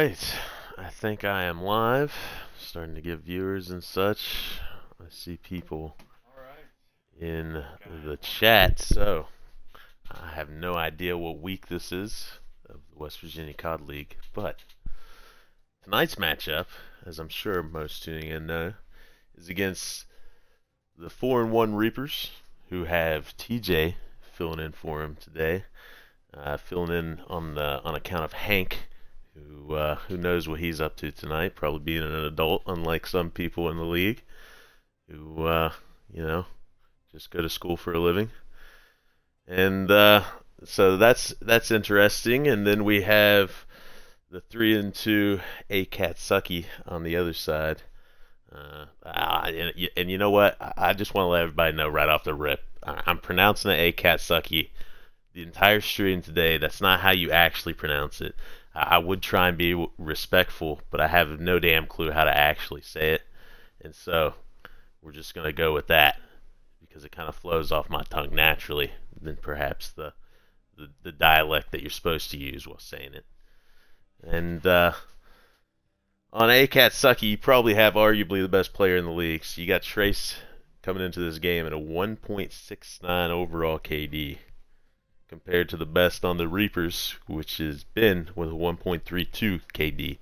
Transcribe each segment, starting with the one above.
Alright, I think I am live. Starting to get viewers and such. I see people in the chat, so I have no idea what week this is of the West Virginia COD League, but tonight's matchup, as I'm sure most tuning in know, is against the 4-1 Reapers, who have TJ filling in for him today. Filling in on account of Hank, who knows what he's up to tonight, probably being an adult, unlike some people in the league who just go to school for a living. And so that's interesting. And then we have the 3-2 Akatsuki on the other side. And you know what? I just want to let everybody know right off the rip. I'm pronouncing it Akatsuki the entire stream today. That's not how you actually pronounce it. I would try and be respectful, but I have no damn clue how to actually say it. And so we're just going to go with that because it kind of flows off my tongue naturally than perhaps the dialect that you're supposed to use while saying it. And on Akatsuki, you probably have arguably the best player in the league. So you got Trace coming into this game at a 1.69 overall KD, compared to the best on the Reapers, which is Ben with a 1.32 KD.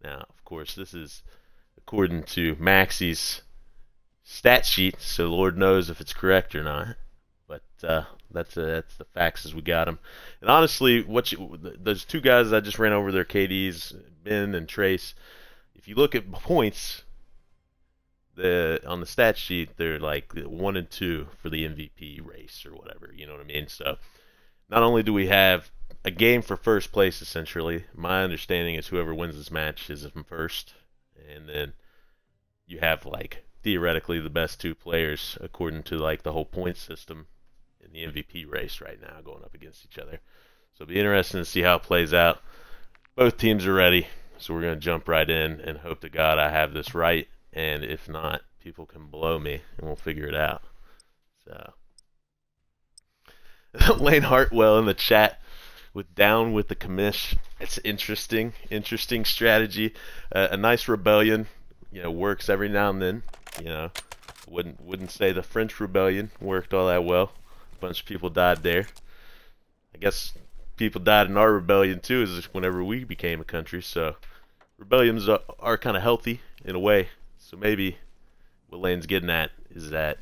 Now, of course, this is according to Maxie's stat sheet, so Lord knows if it's correct or not. But that's the facts as we got them. And honestly, those two guys I just ran over their KDs, Ben and Trace, if you look at points, on the stat sheet, they're like 1 and 2 for the MVP race or whatever. You know what I mean? So not only do we have a game for first place, essentially, my understanding is whoever wins this match is in first, and then you have like theoretically the best two players according to like the whole point system in the MVP race right now going up against each other. So it'll be interesting to see how it plays out. Both teams are ready, so we're going to jump right in and hope to God I have this right, and if not, people can blow me and we'll figure it out. So Lane Hartwell in the chat with down with the commish. It's interesting strategy. A nice rebellion, works every now and then. Wouldn't say the French Rebellion worked all that well. A bunch of people died there. I guess people died in our rebellion too, is whenever we became a country. So rebellions are kind of healthy in a way. So maybe what Lane's getting at is that,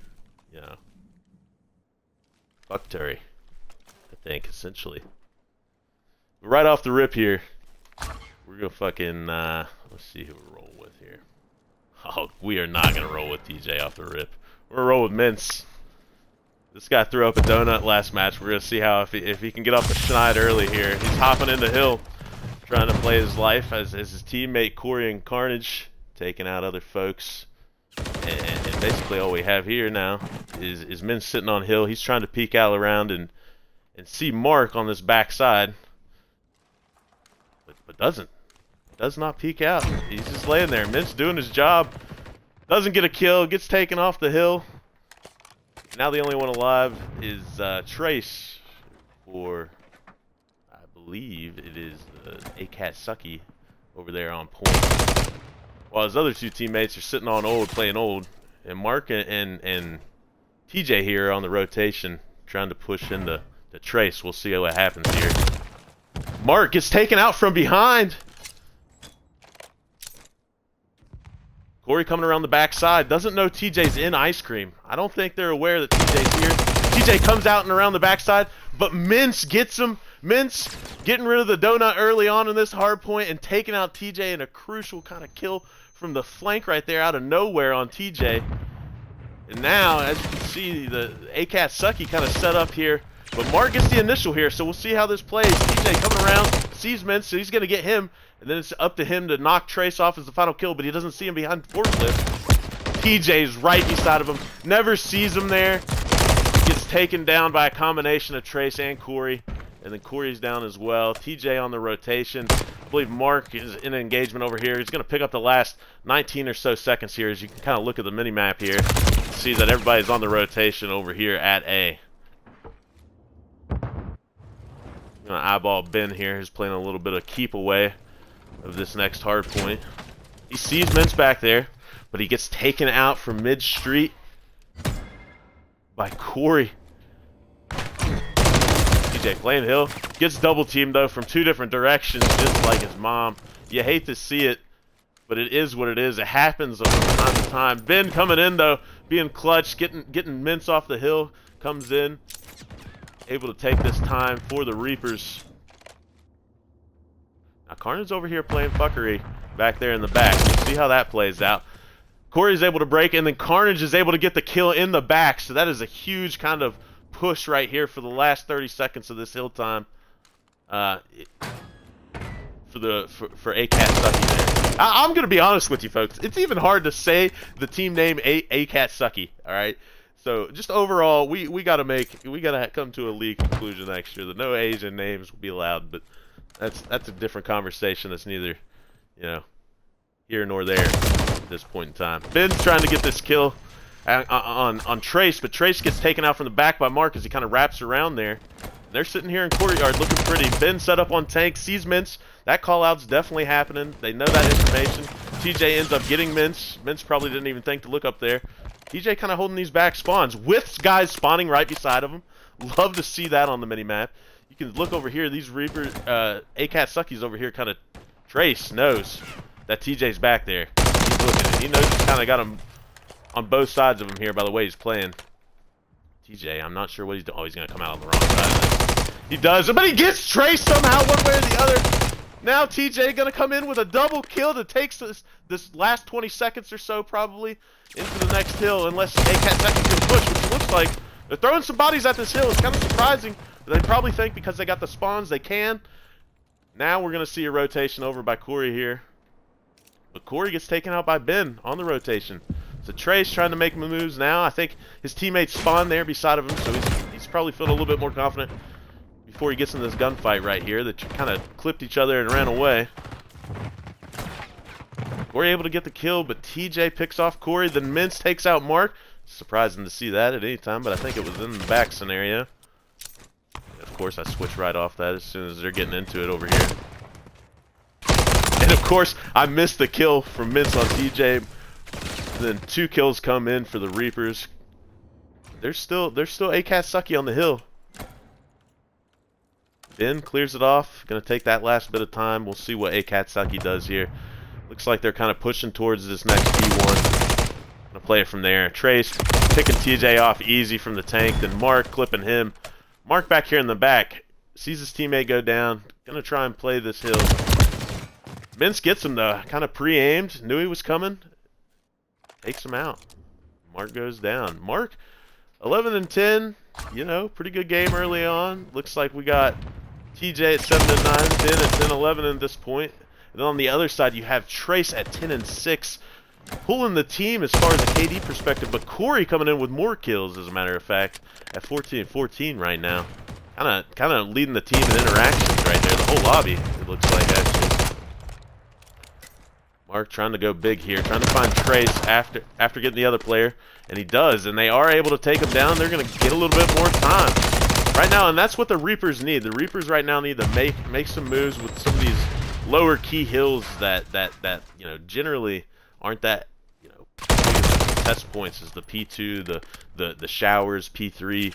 fuck Terry. I think, essentially. Right off the rip here, we're going to fucking, let's see who we're rolling with here. Oh, we are not going to roll with TJ off the rip. We're going to roll with Mince. This guy threw up a donut last match. We're going to see how if he can get off the schneid early here. He's hopping in the hill, trying to play his life as his teammate Corey and Carnage taking out other folks. And basically all we have here now is Mince sitting on hill. He's trying to peek out around and see Mark on this backside, but does not peek out. He's just laying there. Mince doing his job, doesn't get a kill, gets taken off the hill. Now the only one alive is Trace, or I believe it is Akatsuki over there on point, while his other two teammates are sitting on old, playing old, and Mark and TJ here on the rotation, trying to push into the Trace. We'll see what happens here. Mark gets taken out from behind. Corey coming around the backside. Doesn't know TJ's in ice cream. I don't think they're aware that TJ's here. TJ comes out and around the backside, but Mince gets him. Mince getting rid of the donut early on in this hard point and taking out TJ in a crucial kind of kill from the flank right there out of nowhere on TJ. And now, as you can see, the Akatsuki kind of set up here. But Mark gets the initial here, so we'll see how this plays. TJ coming around, sees Mince, so he's going to get him. And then it's up to him to knock Trace off as the final kill, but he doesn't see him behind forklift. TJ's right beside of him, never sees him there. Gets taken down by a combination of Trace and Corey. And then Corey's down as well. TJ on the rotation. I believe Mark is in an engagement over here. He's going to pick up the last 19 or so seconds here, as you can kind of look at the mini-map here. See that everybody's on the rotation over here at A. I'm going to eyeball Ben here, who's playing a little bit of keep away of this next hard point. He sees Mince back there, but he gets taken out from mid-street by Corey. TJ playing hill. Gets double teamed though from two different directions, just like his mom. You hate to see it, but it is what it is. It happens from time to time. Ben coming in though, being clutch, getting Mince off the hill, comes in, able to take this time for the Reapers. Now Carnage's over here playing fuckery back there in the back. We'll see how that plays out. Corey's able to break, and then Carnage is able to get the kill in the back. So that is a huge kind of push right here for the last 30 seconds of this hill time. For Akatsuki there. I'm gonna be honest with you folks. It's even hard to say the team name Akatsuki. All right. So just overall, we gotta come to a league conclusion next year that no Asian names will be allowed. But that's a different conversation. That's neither, you know, here nor there at this point in time. Ben's trying to get this kill on Trace, but Trace gets taken out from the back by Mark as he kind of wraps around there. They're sitting here in courtyard looking pretty. Ben set up on tank, sees Mince. That call out's definitely happening. They know that information. TJ ends up getting Mince. Mince probably didn't even think to look up there. TJ kind of holding these back spawns with guys spawning right beside of him. Love to see that on the mini-map. You can look over here. These Reaper, Akatsuki's over here kind of. Trace knows that TJ's back there. He's looking at it. He knows he's kind of got him on both sides of him here by the way he's playing. TJ, I'm not sure what he's doing. Oh, he's going to come out on the wrong side. He does, but he gets Trace somehow one way or the other. Now TJ going to come in with a double kill that takes this last 20 seconds or so probably into the next hill, unless Akatsuki can push, which looks like they're throwing some bodies at this hill. It's kind of surprising. But they probably think because they got the spawns they can. Now we're going to see a rotation over by Corey here. But Corey gets taken out by Ben on the rotation. So Trace trying to make moves now. I think his teammates spawn there beside of him, so he's probably feeling a little bit more confident before he gets in this gunfight right here. That kind of clipped each other and ran away. Corey able to get the kill, but TJ picks off Corey. Then Mince takes out Mark. Surprising to see that at any time, but I think it was in the back scenario. Of course, I switch right off that as soon as they're getting into it over here. And of course, I missed the kill from Mince on TJ. Then two kills come in for the Reapers. There's still Akatsuki on the hill. Ben clears it off. Gonna take that last bit of time. We'll see what Akatsuki does here. Looks like they're kind of pushing towards this next T1. Gonna play it from there. Trace picking TJ off easy from the tank. Then Mark clipping him. Mark back here in the back. Sees his teammate go down. Gonna try and play this hill. Mince gets him though. Kind of pre-aimed. Knew he was coming. Takes him out. Mark goes down. Mark, 11 and 10. You know, pretty good game early on. Looks like we got TJ at 7 and 9, 10 and 10, 11 at this point. And then on the other side, you have Trace at 10 and 6, pulling the team as far as a KD perspective. But Corey coming in with more kills, as a matter of fact, at 14 and 14 right now. Kind of leading the team in interactions right there. The whole lobby, it looks like, actually. Mark trying to go big here, trying to find Trace after getting the other player, and he does, and they are able to take him down. They're going to get a little bit more time right now, and that's what the Reapers need. The Reapers right now need to make some moves with some of these lower key hills that you know generally aren't that test points as the P2, the showers, P3,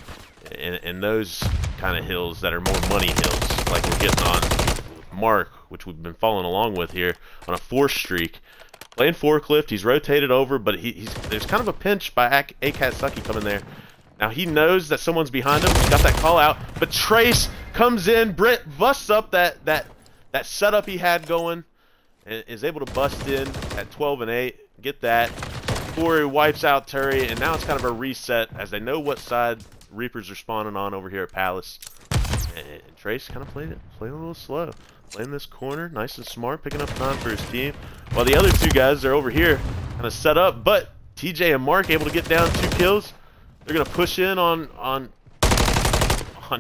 and those kind of hills that are more money hills, like we're getting on with Mark, which we've been following along with here on a 4 streak. Playing forklift, he's rotated over, but there's kind of a pinch by Akatsuki coming there. Now he knows that someone's behind him. He's got that call out, but Trace comes in. Brent busts up that setup he had going, and is able to bust in at 12 and 8. Get that. Corey wipes out Terry, and now it's kind of a reset as they know what side Reapers are spawning on over here at Palace. And Trace kind of playing a little slow. Playing this corner, nice and smart, picking up time for his team. While the other two guys are over here, kind of set up. But TJ and Mark able to get down 2 kills. They're gonna push in on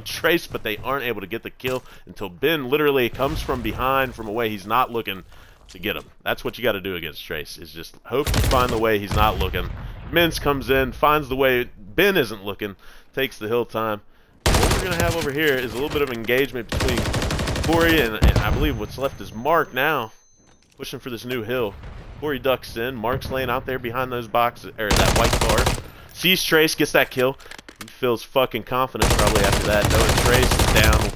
Trace, but they aren't able to get the kill until Ben literally comes from behind, from away. He's not looking to get him. That's what you got to do against Trace. Is just hope to find the way he's not looking. Mince comes in, finds the way Ben isn't looking, takes the hill time. What we're gonna have over here is a little bit of engagement between Corey and I believe what's left is Mark now. pushing for this new hill. Corey ducks in. Mark's laying out there behind those boxes, or that white car. Sees Trace, gets that kill. He feels fucking confident probably after that, knowing Trace is down.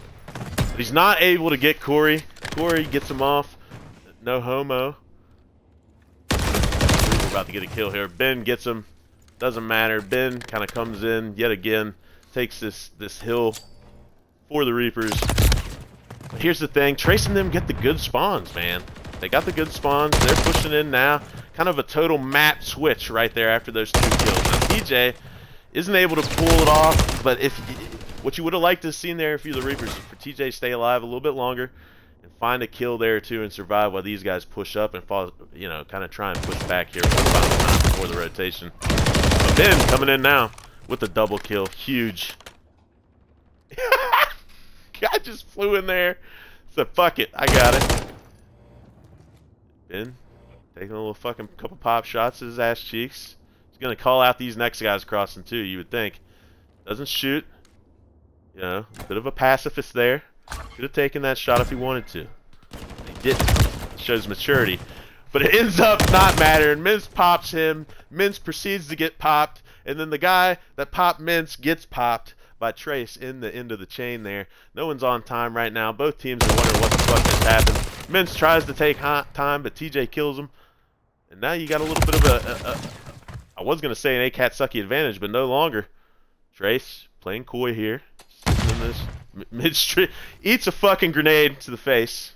But he's not able to get Corey. Corey gets him off. No homo. We're about to get a kill here. Ben gets him. Doesn't matter. Ben kind of comes in yet again. Takes this hill for the Reapers. But here's the thing. Trace and them get the good spawns, man. They got the good spawns. They're pushing in now. Kind of a total map switch right there after those 2 kills. Now, TJ isn't able to pull it off, but what you would have liked to have seen there if you're the Reapers is for TJ to stay alive a little bit longer and find a kill there too and survive while these guys push up and fall, you know, kind of try and push back here one final time before the rotation. But Ben coming in now with a double kill. Huge. Guy just flew in there. So fuck it. I got it. Ben taking a little fucking couple pop shots at his ass cheeks. He's going to call out these next guys crossing too, you would think. Doesn't shoot. You know, a bit of a pacifist there. Could have taken that shot if he wanted to. He didn't. It shows maturity. But it ends up not mattering. Mince pops him. Mince proceeds to get popped. And then the guy that popped Mince gets popped by Trace in the end of the chain there. No one's on time right now. Both teams are wondering what the fuck just happened. Mince tries to take time, but TJ kills him. And now you got a little bit of I was going to say an Akatsuki advantage, but no longer. Trace playing coy here. Sitting in this mid-stream. Eats a fucking grenade to the face.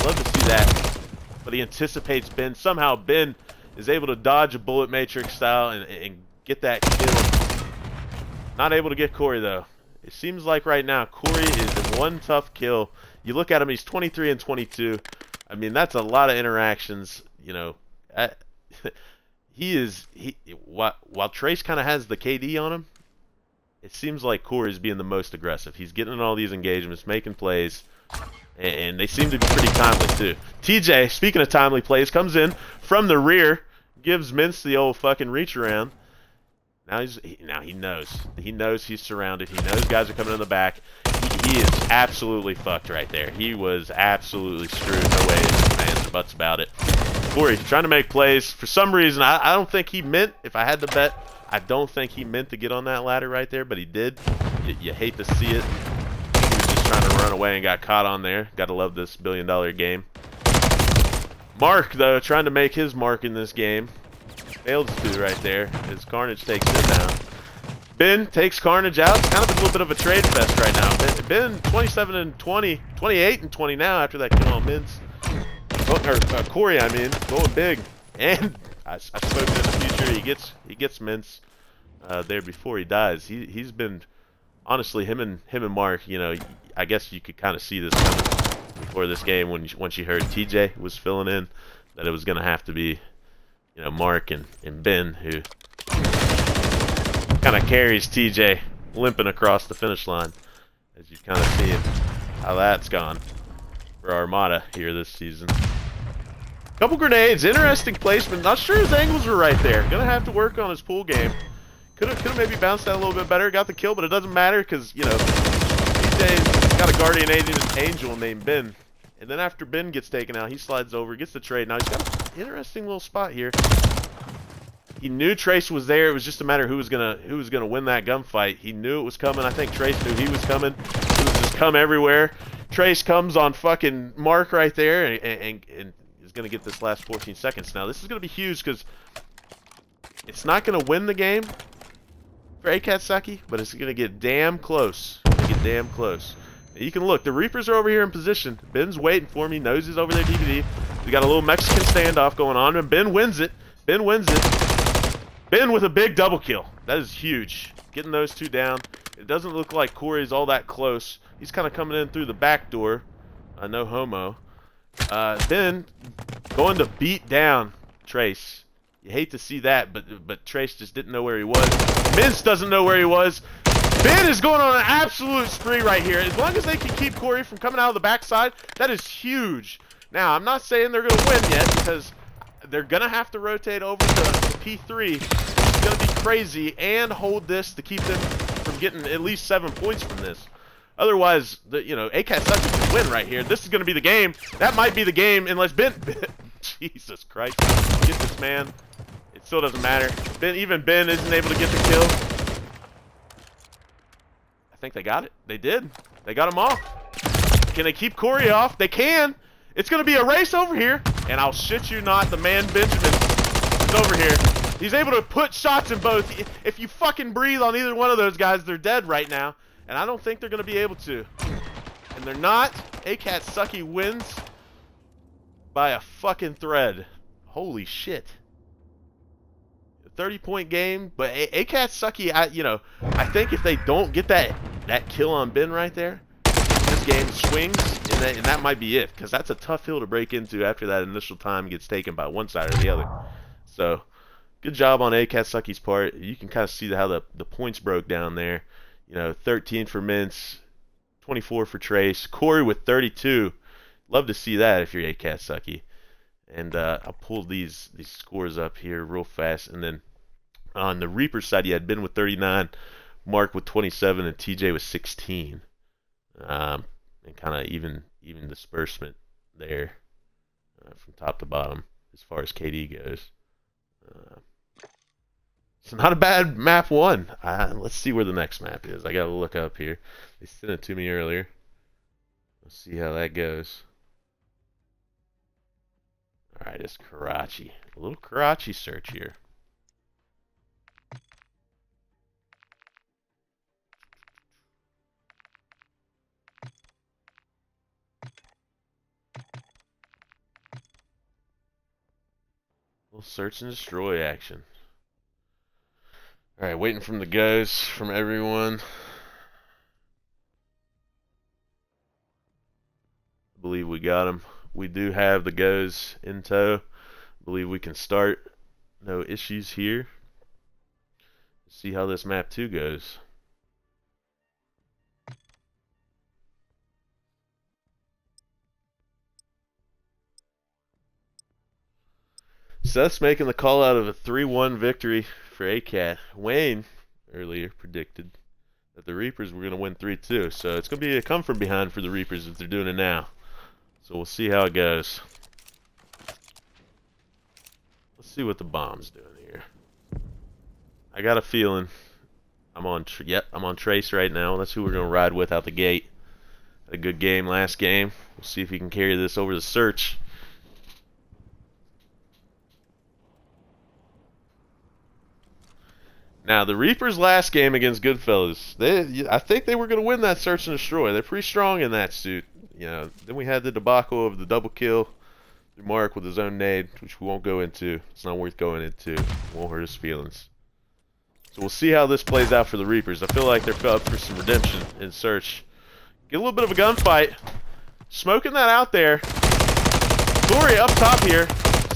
Love to see that. But he anticipates Ben. Somehow Ben is able to dodge a bullet matrix style and get that kill. Not able to get Corey though. It seems like right now Corey is in one tough kill. You look at him, he's 23 and 22. I mean, that's a lot of interactions, you know. While Trace kind of has the KD on him, it seems like Corey's being the most aggressive. He's getting in all these engagements, making plays, and they seem to be pretty timely too. TJ, speaking of timely plays, comes in from the rear, gives Mince the old fucking reach around. Now he knows. He knows he's surrounded. He knows guys are coming in the back. He is absolutely fucked right there. He was absolutely screwed. No way his fans or buts about it. Corey trying to make plays. For some reason, I don't think he meant, if I had to bet, I don't think he meant to get on that ladder right there, but he did. You hate to see it. He was just trying to run away and got caught on there. Gotta love this billion-dollar game. Mark, though, trying to make his mark in this game. Failed to right there as Carnage takes it down. Ben takes Carnage out. It's kind of a little bit of a trade fest right now. Ben 27 and 20, 28 and 20 now after that kill on Mince. Corey, I mean, going big. And I spoke in the future. He gets Mince there before he dies. He's been honestly him and Mark. You know, I guess you could kind of see this coming before this game once you heard TJ was filling in that it was going to have to be, you know, Mark and Ben who kind of carries TJ limping across the finish line, as you kind of see how that's gone for Armada here this season. Couple grenades, interesting placement. Not sure his angles were right there. Gonna have to work on his pool game. Could have maybe bounced that a little bit better. Got the kill, but it doesn't matter because, you know, TJ's got a guardian angel named Ben. And then after Ben gets taken out, he slides over, gets the trade. Now he's got an interesting little spot here. He knew Trace was there. It was just a matter who was gonna win that gunfight. He knew it was coming. I think Trace knew he was coming. It was just come everywhere. Trace comes on fucking Mark right there and is gonna get this last 14 seconds. Now this is gonna be huge because it's not gonna win the game for Akatsuki, but it's gonna get damn close. Damn close. You can look. The Reapers are over here in position. Ben's waiting for him. He knows he's over there DVD. We got a little Mexican standoff going on, and Ben wins it. Ben wins it. Ben with a big double kill. That is huge. Getting those two down. It doesn't look like Corey's all that close. He's kind of coming in through the back door. No homo. Ben going to beat down Trace. You hate to see that, but Trace just didn't know where he was. Mince doesn't know where he was. Ben is going on an absolute spree right here. As long as they can keep Corey from coming out of the backside, that is huge. Now, I'm not saying they're going to win yet because they're going to have to rotate over to P3. It's going to be crazy and hold this to keep them from getting at least 7 points from this. Otherwise, you know, Akatsuki can win right here. This is going to be the game. That might be the game unless Ben... Jesus Christ. Get this man. It still doesn't matter. Even Ben isn't able to get the kill. I think they got it. They did. They got him off. Can they keep Corey off? They can. It's going to be a race over here. And I'll shit you not, the man Benjamin is over here. He's able to put shots in both. If you fucking breathe on either one of those guys, they're dead right now. And I don't think they're going to be able to. And they're not. Akatsuki wins by a fucking thread. Holy shit. 30-point game. But Akatsuki, I think if they don't get that kill on Ben right there, this game swings, and that might be it. Because that's a tough hill to break into after that initial time gets taken by one side or the other. So, good job on Akatsuki's part. You can kind of see how the points broke down there. You know, 13 for Mintz, 24 for Trace. Corey with 32. Love to see that if you're Akatsuki. And I'll pull these scores up here real fast. And then on the Reaper side, you had Ben with 39, Mark with 27, and TJ with 16. And kind of even disbursement there from top to bottom as far as KD goes. So not a bad map one. Let's see where the next map is. I gotta look up here. They sent it to me earlier. Let's see how that goes. Alright, it's Karachi. A little Karachi search here. A little search and destroy action. Alright, waiting from the goes from everyone. I believe we got them. We do have the goes in tow. I believe we can start. No issues here. See how this map 2 goes. Seth's making the call out of a 3-1 victory for ACAT. Wayne earlier predicted that the Reapers were going to win 3-2. So it's going to be a come from behind for the Reapers if they're doing it now. So we'll see how it goes. Let's see what the bomb's doing here. I got a feeling I'm on Trace right now. That's who we're going to ride with out the gate. Had a good game last game. We'll see if he can carry this over the search. Now, the Reapers' last game against Goodfellas, I think they were going to win that search and destroy. They're pretty strong in that suit. You know, then we had the debacle of the double kill through Mark with his own nade, which we won't go into. It's not worth going into. It won't hurt his feelings. So we'll see how this plays out for the Reapers. I feel like they're up for some redemption in search. Get a little bit of a gunfight. Smoking that out there. Corey up top here.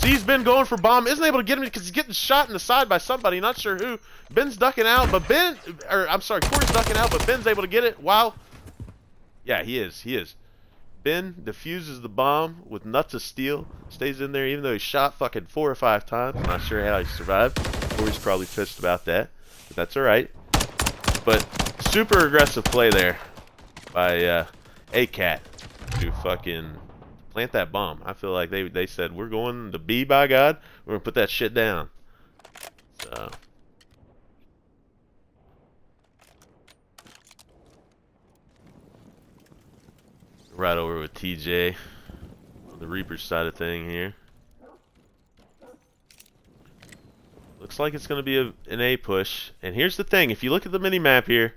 He's been going for bomb, isn't able to get him because he's getting shot in the side by somebody, not sure who. Ben's ducking out, but Corey's ducking out, but Ben's able to get it. Wow. Yeah, he is. Ben defuses the bomb with nuts of steel, stays in there even though he's shot fucking 4 or 5 times. I'm not sure how he survived. Corey's probably pissed about that, but that's alright. But super aggressive play there by ACAT to fucking plant that bomb. I feel like they said, we're going to B, by God. We're going to put that shit down. So. Right over with TJ on the Reaper side of thing here. Looks like it's going to be an A push. And here's the thing. If you look at the mini-map here,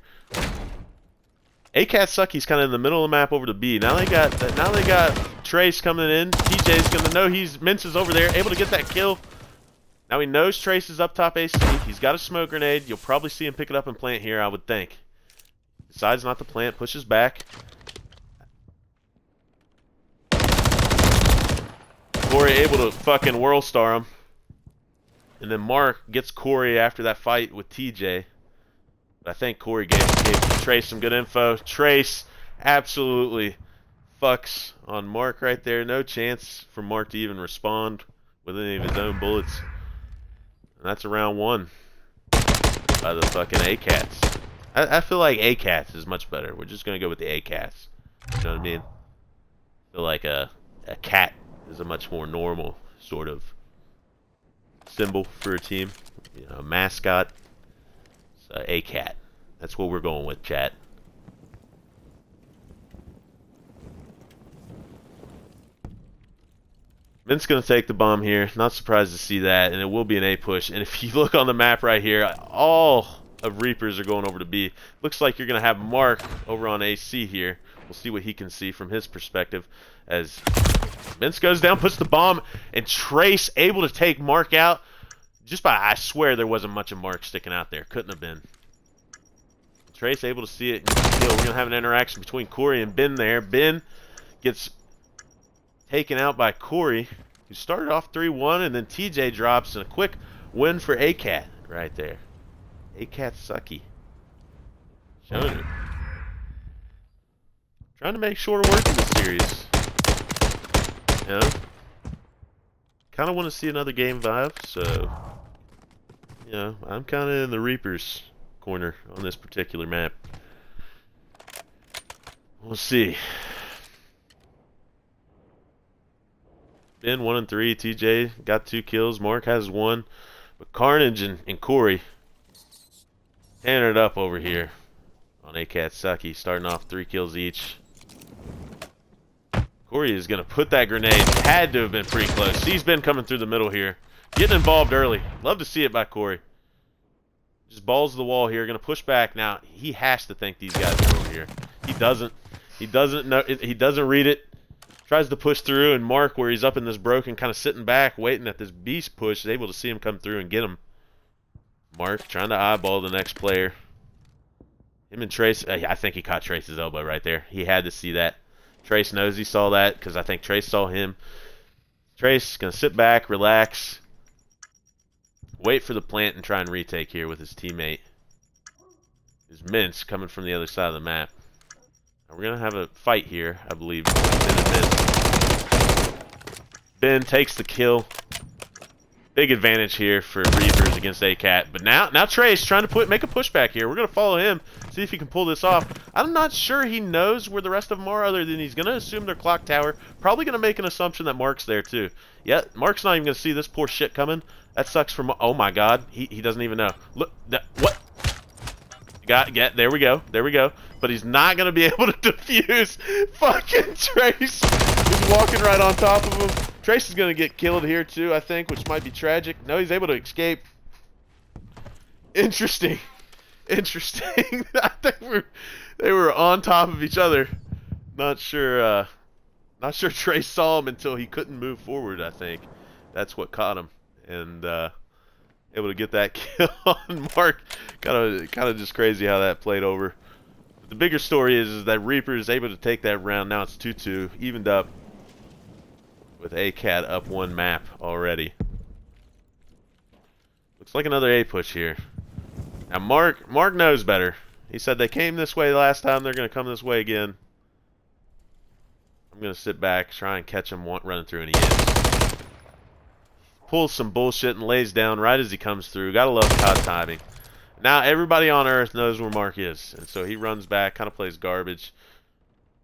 Akatsuki's kind of in the middle of the map over to B. Now they got Trace coming in. TJ's gonna know Mintz is over there, able to get that kill. Now he knows Trace is up top AC. He's got a smoke grenade. You'll probably see him pick it up and plant here, I would think. Decides not to plant, pushes back. Corey able to fucking whirl star him. And then Mark gets Corey after that fight with TJ. But I think Corey gave Trace some good info. Trace absolutely fucks on Mark right there. No chance for Mark to even respond with any of his own bullets. And that's a round 1 by the fucking ACATs. I feel like ACATS is much better. We're just gonna go with the ACATS. You know what I mean? I feel like a cat is a much more normal sort of symbol for a team. You know, a mascot. So ACAT. That's what we're going with, chat. Mint's going to take the bomb here. Not surprised to see that. And it will be an A push. And if you look on the map right here, all of Reapers are going over to B. Looks like you're going to have Mark over on AC here. We'll see what he can see from his perspective. As Mintz goes down, puts the bomb, and Trace able to take Mark out. Just by, I swear there wasn't much of Mark sticking out there. Couldn't have been. Trace able to see it and kill. We're going to have an interaction between Corey and Ben there. Ben gets taken out by Corey, who started off 3-1, and then TJ drops, and a quick win for ACAT right there. Akatsuki. Showing it. Trying to make shorter work in the series. You know? Kind of want to see another game vibe, so... You know, I'm kind of in the Reapers corner on this particular map. We'll see. Ben 1 and 3. TJ got 2 kills. Mark has 1. But Carnage and Corey tearing it up over here on Akatsuki, starting off 3 kills each. Corey is going to put that grenade. Had to have been pretty close. He's been coming through the middle here. Getting involved early. Love to see it by Corey. Just balls to the wall here. Going to push back now. He has to think these guys are over here. He doesn't. He doesn't know. He doesn't read it. Tries to push through, and Mark, where he's up in this broken, kind of sitting back, waiting at this beast push, is able to see him come through and get him. Mark trying to eyeball the next player. Him and Trace. I think he caught Trace's elbow right there. He had to see that. Trace knows he saw that because I think Trace saw him. Trace gonna sit back, relax, wait for the plant, and try and retake here with his teammate. Is Mintz coming from the other side of the map. Now we're gonna have a fight here, I believe. Ben and Mintz. Ben takes the kill. Big advantage here for Reapers against ACAT. But now Trace trying to make a pushback here. We're gonna follow him, see if he can pull this off. I'm not sure he knows where the rest of them are, other than he's gonna assume they're clock tower. Probably gonna make an assumption that Mark's there too. Yeah, Mark's not even gonna see this poor shit coming. That sucks for oh my god, he doesn't even know. Look, what? There we go, there we go. But he's not gonna be able to defuse. Fucking Trace is walking right on top of him. Trace is gonna get killed here too, I think, which might be tragic. No, he's able to escape. Interesting. Interesting. I think they were on top of each other. Not sure Trace saw him until he couldn't move forward, I think. That's what caught him. And able to get that kill on Mark. Kind of just crazy how that played over. But the bigger story is that Reaper is able to take that round. Now it's 2-2, evened up with ACAT up 1 map already. Looks like another A push here. Now Mark knows better. He said they came this way last time. They're going to come this way again. I'm going to sit back, try and catch him running through, and he is. Pulls some bullshit and lays down right as he comes through. Gotta love COD timing. Now everybody on Earth knows where Mark is, and so he runs back, kind of plays garbage.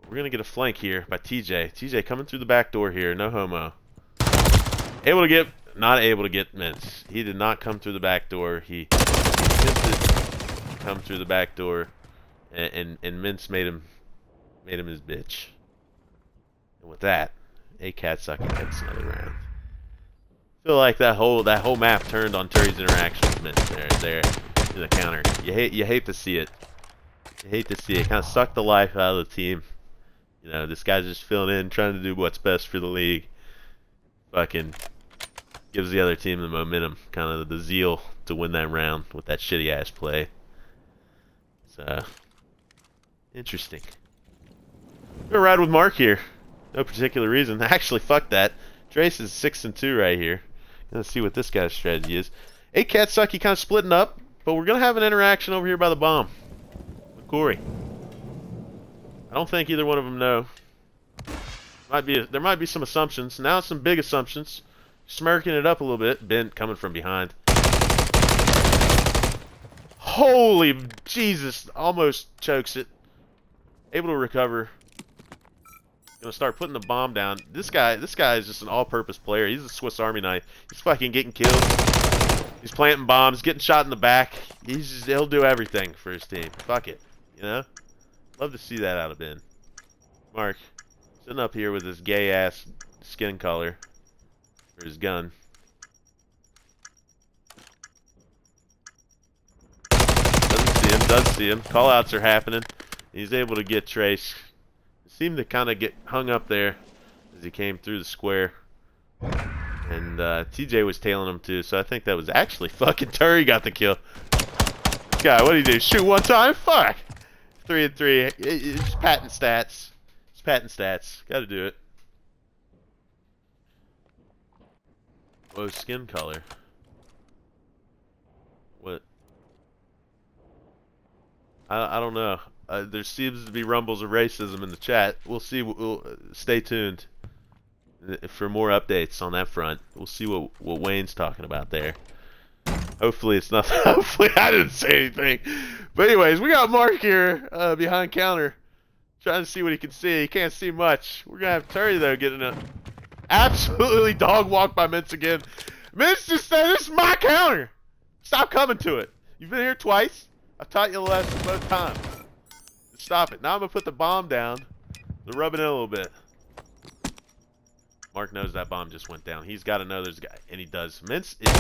We're going to get a flank here by TJ. TJ coming through the back door here, no homo. Not able to get Mintz. He did not come through the back door. He attempted to come through the back door, and Mintz made him his bitch. And with that, Akatsuki gets another round. I feel like that whole map turned on Terry's interaction with Mintz there in the counter. You hate to see it. You hate to see it. Kind of suck the life out of the team. You know, this guy's just filling in, trying to do what's best for the league. Fucking gives the other team the momentum, kind of the zeal to win that round with that shitty ass play. So interesting. I'm gonna ride with Mark here. No particular reason. Actually, fuck that. Trace is 6-2 right here. Gonna see what this guy's strategy is. Akatsuki kind of splitting up, but we're gonna have an interaction over here by the bomb with Corey. I don't think either one of them know. There might be some assumptions. Now some big assumptions. Smirking it up a little bit. Ben coming from behind. Holy Jesus! Almost chokes it. Able to recover. Gonna start putting the bomb down. This guy is just an all-purpose player. He's a Swiss Army knife. He's fucking getting killed. He's planting bombs, getting shot in the back. He'll do everything for his team. Fuck it, you know. Love to see that out of Ben. Mark, sitting up here with his gay-ass skin color for his gun. Does see him. Call-outs are happening. He's able to get Trace. Seemed to kind of get hung up there as he came through the square. And TJ was tailing him too, so I think that was actually fucking Turi got the kill. This guy, what did he do? Shoot one time? Fuck! 3 and 3. It's patent stats. It's patent stats. Gotta do it. Whoa, skin color. What? I don't know. There seems to be rumbles of racism in the chat. We'll see. We'll stay tuned for more updates on that front. We'll see what Wayne's talking about there. Hopefully it's nothing. Hopefully I didn't say anything. But anyways, we got Mark here behind counter, trying to see what he can see. He can't see much. We're gonna have Terry though getting a absolutely dog walk by Mintz again. Mintz just said, "This is my counter. Stop coming to it. You've been here twice. I've taught you the lesson both times. Stop it." Now I'm gonna put the bomb down. They're rubbing it a little bit. Mark knows that bomb just went down. He's got to know there's a guy, and he does. Mintz is...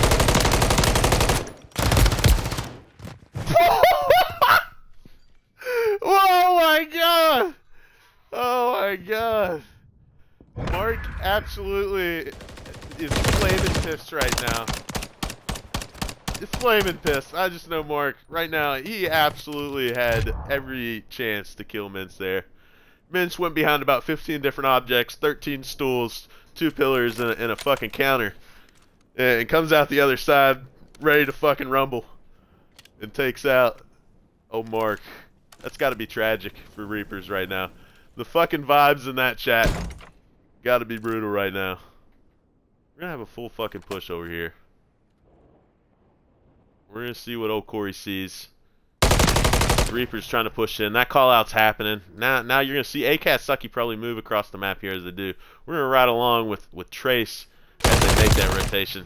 Oh my god! Oh my god! Mark absolutely is flaming pissed right now. He's flaming pissed. I just know Mark right now. He absolutely had every chance to kill Mintz there. Mintz went behind about 15 different objects, 13 stools, 2 pillars, and a fucking counter, and comes out the other side ready to fucking rumble and takes out old Mark. That's got to be tragic for Reapers right now. The fucking vibes in that chat got to be brutal right now. We're gonna have a full fucking push over here. We're gonna see what old Corey sees. The Reaper's trying to push in. That call out's happening. Now you're gonna see Akatsuki probably move across the map here as they do. We're gonna ride along with Trace as they make that rotation.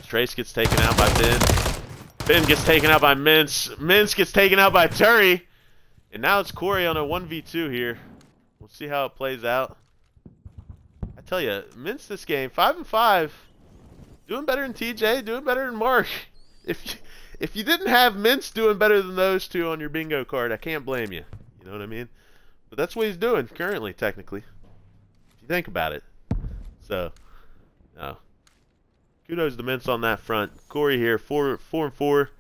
Trace gets taken out by Ben. Ben gets taken out by Mintz. Mintz gets taken out by Turi. And now it's Corey on a 1v2 here. We'll see how it plays out. I tell you, Mintz this game, 5 and 5. Doing better than TJ, doing better than Mark. If you didn't have Mintz doing better than those two on your bingo card, I can't blame you. You know what I mean? But that's what he's doing currently, technically. If you think about it. So, no. Kudos to Mintz on that front. Corey here, 4 and 4.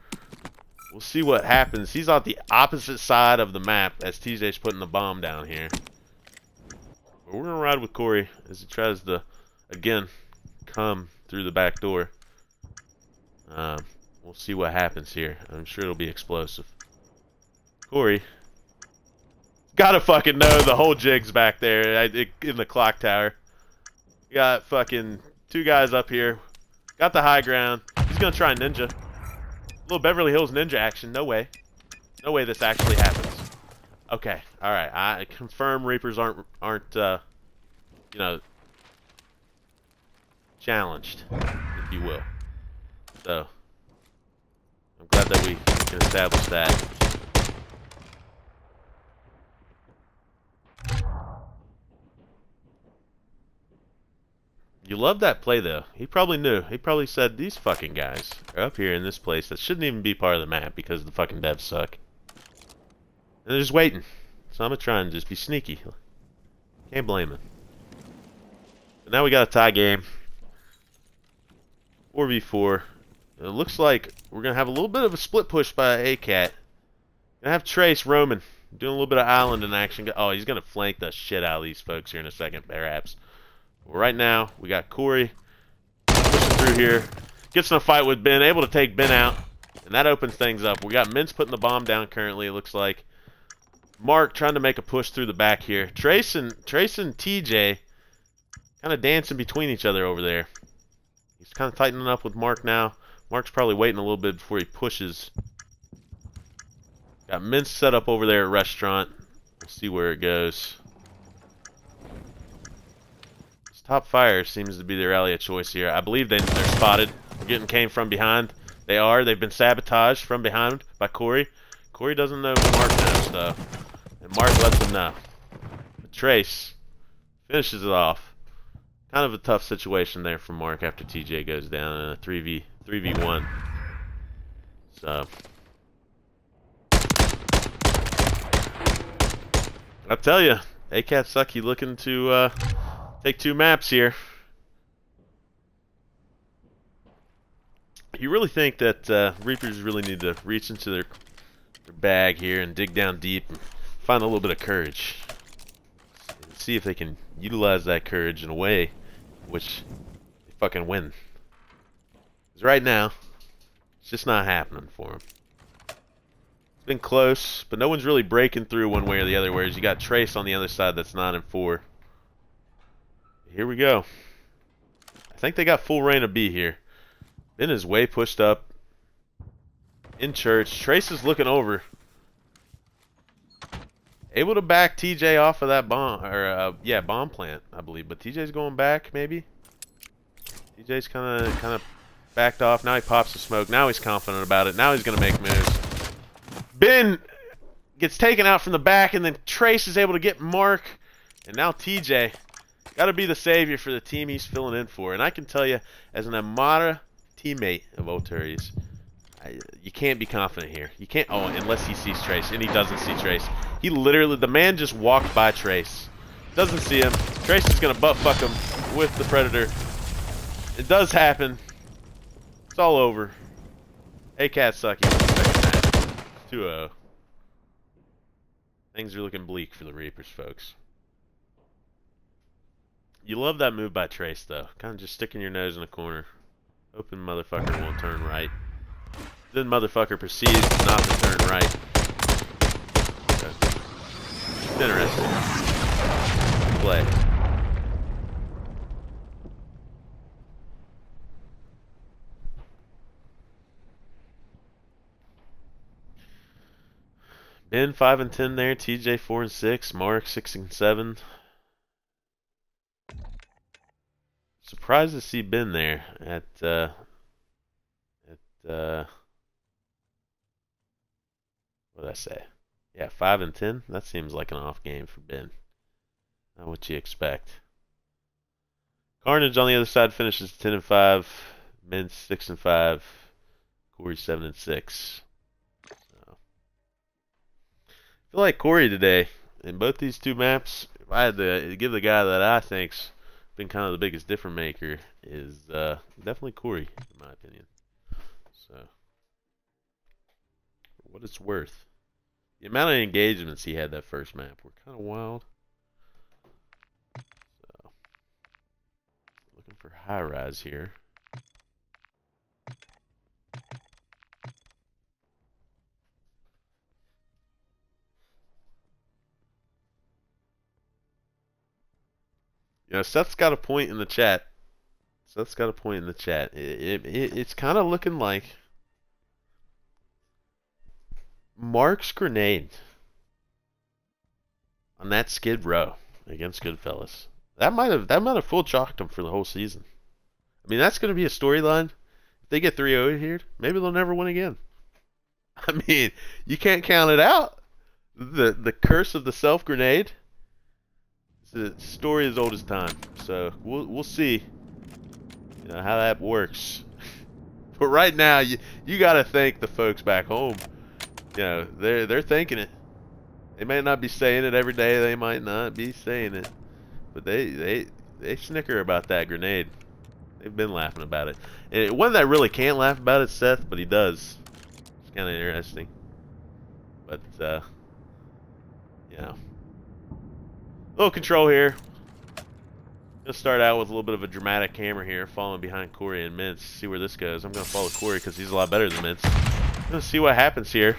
We'll see what happens. He's on the opposite side of the map as TJ's putting the bomb down here. But we're going to ride with Corey as he tries to, again, come through the back door. We'll see what happens here. I'm sure it'll be explosive. Corey. Gotta fucking know the whole jig's back there in the clock tower. You got fucking 2 guys up here. Got the high ground. He's gonna try ninja. Little Beverly Hills ninja action. No way. No way this actually happens. Okay. Alright. I confirm Reapers aren't you know, challenged, if you will. So, I'm glad that we can establish that. You love that play, though. He probably knew. He probably said, these fucking guys are up here in this place that shouldn't even be part of the map because the fucking devs suck. And they're just waiting. So I'm going to try and just be sneaky. Can't blame him. But now we got a tie game. 4v4. It looks like we're going to have a little bit of a split push by ACAT. Going to have Trace roaming. Doing a little bit of island in action. Oh, he's going to flank the shit out of these folks here in a second, perhaps. Well, right now, we got Corey pushing through here. Gets in a fight with Ben. Able to take Ben out. And that opens things up. We got Mintz putting the bomb down currently, it looks like. Mark trying to make a push through the back here. Trace and TJ kind of dancing between each other over there. He's kind of tightening up with Mark now. Mark's probably waiting a little bit before he pushes. Got Mince set up over there at restaurant. We'll see where it goes. This top fire seems to be their ally of choice here. I believe they're spotted. We're getting came from behind. They are. They've been sabotaged from behind by Corey. Corey doesn't know who Mark knows, though. And Mark lets him know. But Trace finishes it off. Kind of a tough situation there for Mark after TJ goes down in a 3v1. So I tell you, Akatsuki looking to take 2 maps here. You really think that Reapers really need to reach into their bag here and dig down deep and find a little bit of courage. And see if they can utilize that courage in a way which they fucking win. Because right now, it's just not happening for them. It's been close, but no one's really breaking through one way or the other, whereas you got Trace on the other side that's 9-4. Here we go. I think they got full reign of B here. Ben is way pushed up in church. Trace is looking over. Able to back TJ off of that bomb, or yeah, bomb plant, I believe. But TJ's going back, maybe. TJ's kind of backed off. Now he pops the smoke. Now he's confident about it. Now he's gonna make moves. Ben gets taken out from the back, and then Trace is able to get Mark, and now TJ got to be the savior for the team he's filling in for. And I can tell you, as an Amada teammate of Oturi's, you can't be confident here. You can't. Oh, unless he sees Trace, and he doesn't see Trace. He literally, the man just walked by Trace. Doesn't see him. Trace is gonna butt fuck him with the Predator. It does happen. It's all over. Akatsuki. 2-0. Things are looking bleak for the Reapers, folks. You love that move by Trace, though. Kind of just sticking your nose in a corner. Hoping motherfucker won't turn right. Then motherfucker proceeds not to turn right. It's interesting. Play. Ben 5-10 there. TJ 4-6. Mark 6-7. Surprised to see Ben there at what did I say? Yeah, 5-10. That seems like an off game for Ben. Not what you expect. Carnage on the other side finishes 10-5. Men's 6-5. Corey 7-6. So, I feel like Corey today in both these 2 maps. If I had to give the guy that I think's been kind of the biggest difference maker is definitely Corey, in my opinion. So, for what it's worth, the amount of engagements he had that first map were kind of wild. So, looking for high rise here. You know, Seth's got a point in the chat. Seth's got a point in the chat. It's kind of looking like Mark's grenade on that Skid Row against Goodfellas. That might have full chalked him for the whole season. I mean, that's going to be a storyline. If they get 3-0 here, maybe they'll never win again. I mean, you can't count it out. The curse of the self grenade. It's a story as old as time. So we'll see, you know, how that works. But right now, you got to thank the folks back home. You know, they're thinking it. They may not be saying it every day. They might not be saying it, but they snicker about that grenade. They've been laughing about it. And one that really can't laugh about it, Seth, but he does. It's kind of interesting. But you know, little control here. Gonna start out with a little bit of a dramatic camera here, following behind Corey and Mince. See where this goes. I'm gonna follow Corey because he's a lot better than Mince. Gonna see what happens here.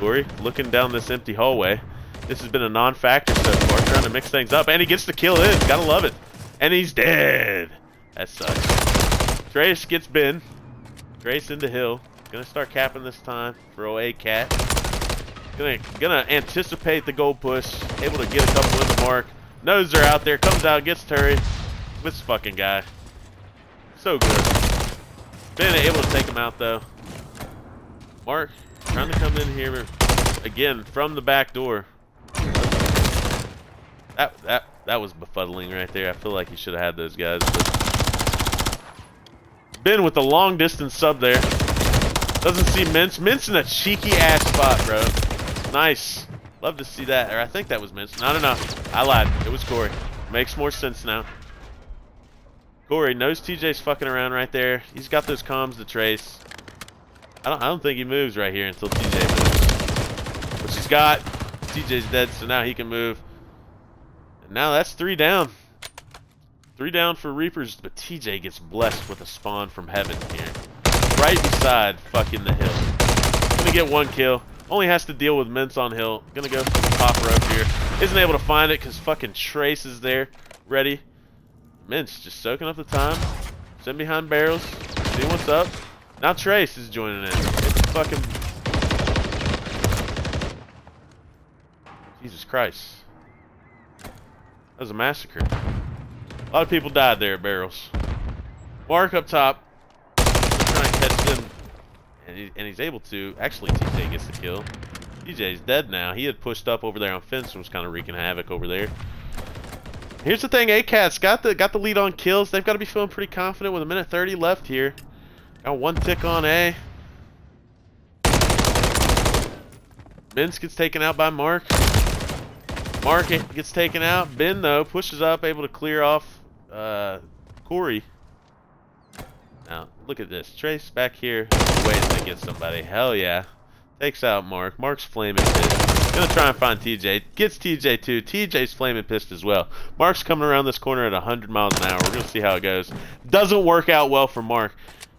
Corey looking down this empty hallway. This has been a non-factor so far, trying to mix things up, and he gets the kill in. Gotta love it. And he's dead. That sucks. Trace gets Ben. Trace into Hill. Gonna start capping this time for old A-Cat. Gonna anticipate the goal push. Able to get a couple in the mark. Knows they're out there. Comes out, gets Turry. This fucking guy. So good. Been able to take him out though. Mark trying to come in here again from the back door. That was befuddling right there. I feel like he should have had those guys. But Ben with the long distance sub there. Doesn't see Mince. Mince in a cheeky ass spot, bro. Nice. Love to see that. Or I think that was Mince. No. I lied. It was Corey. Makes more sense now. Corey knows TJ's fucking around right there. He's got those comms to trace. I don't think he moves right here until TJ moves. Which he's got. TJ's dead, so now he can move. And now that's 3 down. 3 down for Reapers, but TJ gets blessed with a spawn from heaven here. Right beside fucking the hill. Gonna get 1 kill. Only has to deal with Mince on hill. Gonna go for the top rope here. Isn't able to find it because fucking Trace is there. Ready. Mince just soaking up the time. Sitting behind barrels. See what's up. Now Trace is joining in. It's fucking... Jesus Christ. That was a massacre. A lot of people died there at barrels. Mark up top. Trying to catch them. And he's able to. Actually, TJ gets the kill. TJ's dead now. He had pushed up over there on fence and was kind of wreaking havoc over there. Here's the thing, ACAT's got the lead on kills. They've got to be feeling pretty confident with 1:30 left here. Got 1 tick on A. Mince gets taken out by Mark. Mark gets taken out. Ben, though, pushes up, able to clear off Corey. Now, look at this. Trace back here, waiting to get somebody. Hell yeah. Takes out Mark. Mark's flaming pissed. Gonna try and find TJ. Gets TJ too. TJ's flaming pissed as well. Mark's coming around this corner at 100 miles an hour. We're gonna see how it goes. Doesn't work out well for Mark.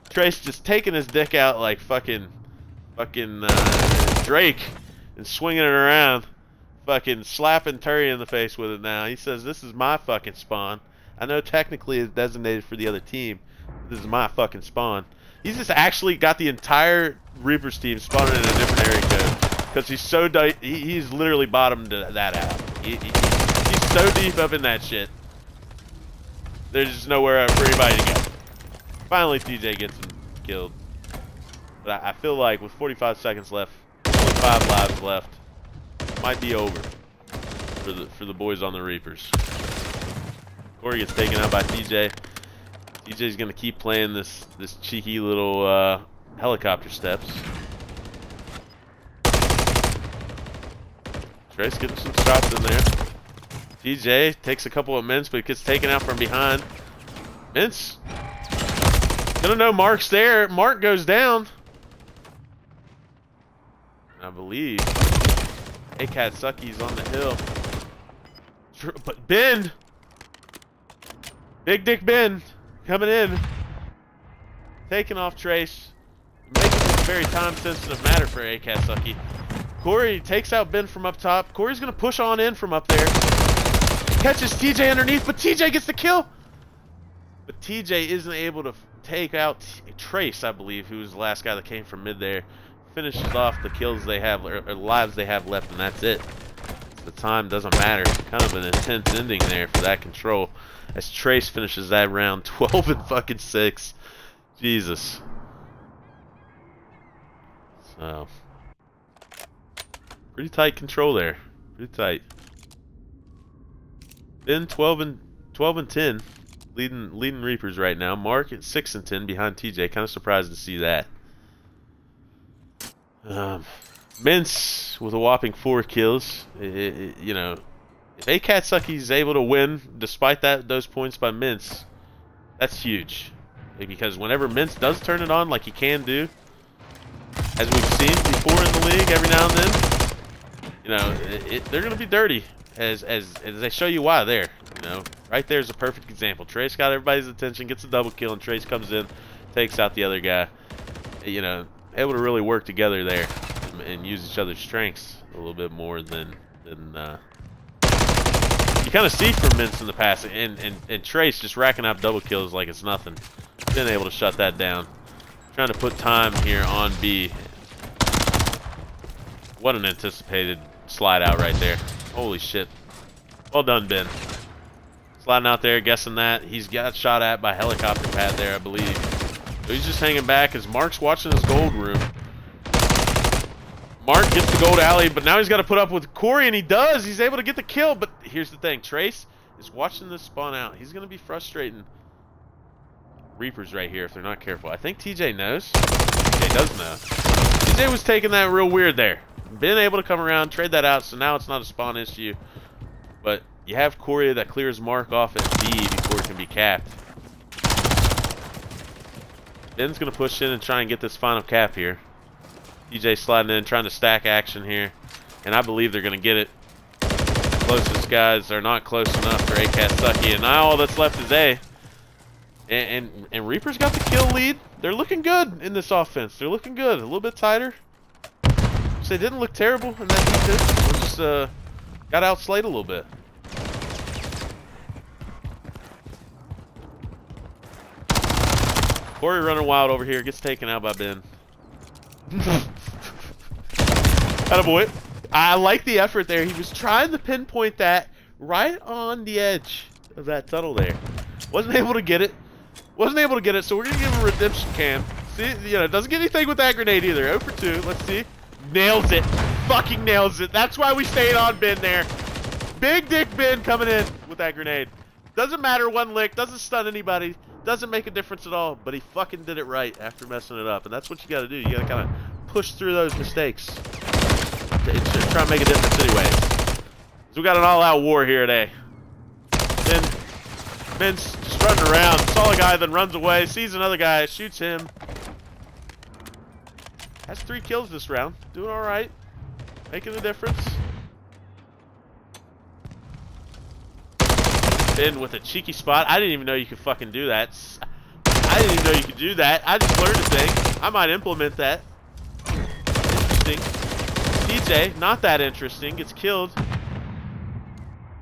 Trace just taking his dick out like fucking Drake and swinging it around. Fucking slapping Turry in the face with it now. He says, this is my fucking spawn. I know technically it's designated for the other team. This is my fucking spawn. He's just actually got the entire Reapers team spawning in a different area code. Because he's so he's literally bottomed that out. He's so deep up in that shit. There's just nowhere for anybody to go. Finally, TJ gets him killed. But I feel like with 45 seconds left, only 5 lives left, might be over for the boys on the Reapers. Corey gets taken out by TJ. TJ's gonna keep playing this cheeky little helicopter steps. Trace getting some shots in there. TJ takes a couple of Mince, but gets taken out from behind. Mince gonna know Mark's there. Mark goes down. I believe Akatsuki's on the hill. But Ben! Big Dick Ben coming in. Taking off Trace. Making this a very time-sensitive matter for Akatsuki. Corey takes out Ben from up top. Corey's going to push on in from up there. Catches TJ underneath, but TJ gets the kill. But TJ isn't able to take out Trace, I believe, who was the last guy that came from mid there. Finishes off the kills they have, or lives they have left, and that's it. The time doesn't matter. Kind of an intense ending there for that control. As Trace finishes that round 12 and fucking 6. Jesus. So pretty tight control there. Pretty tight. Ben 12 and 10. Leading Reapers right now. Mark at 6 and 10 behind TJ. Kind of surprised to see that. Mince with a whopping 4 kills. You know, if Akatsuki's able to win despite those points by Mince, that's huge. Because whenever Mince does turn it on like he can do, as we've seen before in the league every now and then, you know, they're going to be dirty. As they show you why there. You know, right there's a perfect example. Trace got everybody's attention, gets a double kill, and Trace comes in, takes out the other guy. You know, able to really work together there and use each other's strengths a little bit more than you kind of see from Mince in the past, and Trace just racking up double kills like it's nothing. Been able to shut that down. Trying to put time here on B. What an anticipated slide out right there. Holy shit. Well done, Ben. Sliding out there, guessing that. He's got shot at by helicopter pad there, I believe. So he's just hanging back as Mark's watching his gold room. Mark gets the gold alley, but now he's got to put up with Corey, and he does. He's able to get the kill, but here's the thing. Trace is watching this spawn out. He's going to be frustrating Reapers right here if they're not careful. I think TJ knows. TJ does know. TJ was taking that real weird there. Been able to come around, trade that out, so now it's not a spawn issue. But you have Corey that clears Mark off at B before it can be capped. Ben's going to push in and try and get this final cap here. TJ sliding in, trying to stack action here. And I believe they're going to get it. Closest guys are not close enough for Akatsuki. And now all that's left is A. And Reaper's got the kill lead. They're looking good in this offense. They're looking good. A little bit tighter. So they didn't look terrible in that defense. They just got outslayed a little bit. Corey running wild over here. Gets taken out by Ben. Attaboy. I like the effort there. He was trying to pinpoint that right on the edge of that tunnel there. Wasn't able to get it. Wasn't able to get it, so we're going to give him a redemption cam. See, you know, doesn't get anything with that grenade either. 0 for 2. Let's see. Nails it. Fucking nails it. That's why we stayed on Ben there. Big Dick Ben coming in with that grenade. Doesn't matter, one lick. Doesn't stun anybody. Doesn't make a difference at all. But he fucking did it right after messing it up. And that's what you got to do. You got to kind of push through those mistakes. Try and make a difference anyways. So we got an all-out war here today. Ben's just running around. Saw a guy, then runs away. Sees another guy. Shoots him. Has 3 kills this round. Doing all right. Making a difference. Ben with a cheeky spot. I didn't even know you could fucking do that. I didn't even know you could do that. I just learned a thing. I might implement that. Interesting. TJ, not that interesting. Gets killed.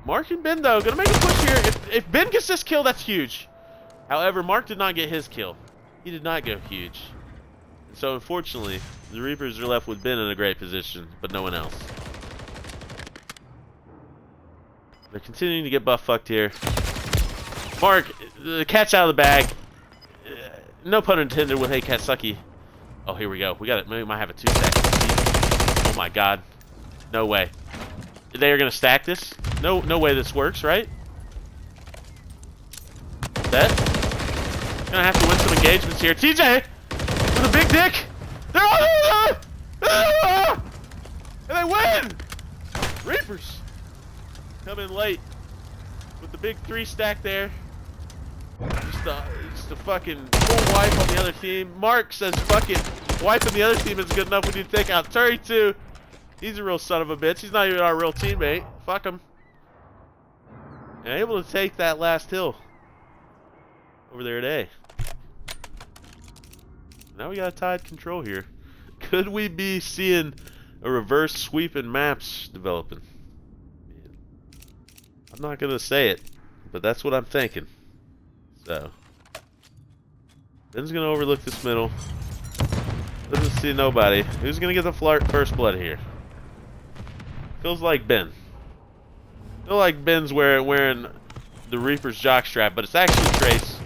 Mark and Ben, though, gonna make a push here. If Ben gets this kill, that's huge. However, Mark did not get his kill. He did not go huge. And so, unfortunately, the Reapers are left with Ben in a great position, but no one else. They're continuing to get buff fucked here. Mark, the cat's out of the bag. No pun intended with Akatsuki. Oh, here we go. We got it. Maybe we might have a 2-stack. Oh my god. No way. They are gonna stack this? No way this works, right? Bet. Gonna have to win some engagements here. TJ with a big dick. They're all there! And they win! Reapers come in late with the big 3-stack there. Just a fucking full wipe on the other team. Mark says, fuck it. Wiping the other team is good enough. We need to take out Terry too. He's a real son of a bitch. He's not even our real teammate. Fuck him. And able to take that last hill over there today. Now we got a tied control here. Could we be seeing a reverse sweep in maps developing? I'm not going to say it, but that's what I'm thinking. So, Ben's going to overlook this middle. Doesn't see nobody. Who's going to get the first blood here? Feels like Ben. Feel like Ben's wearing the Reaper's jockstrap, but it's actually Trace.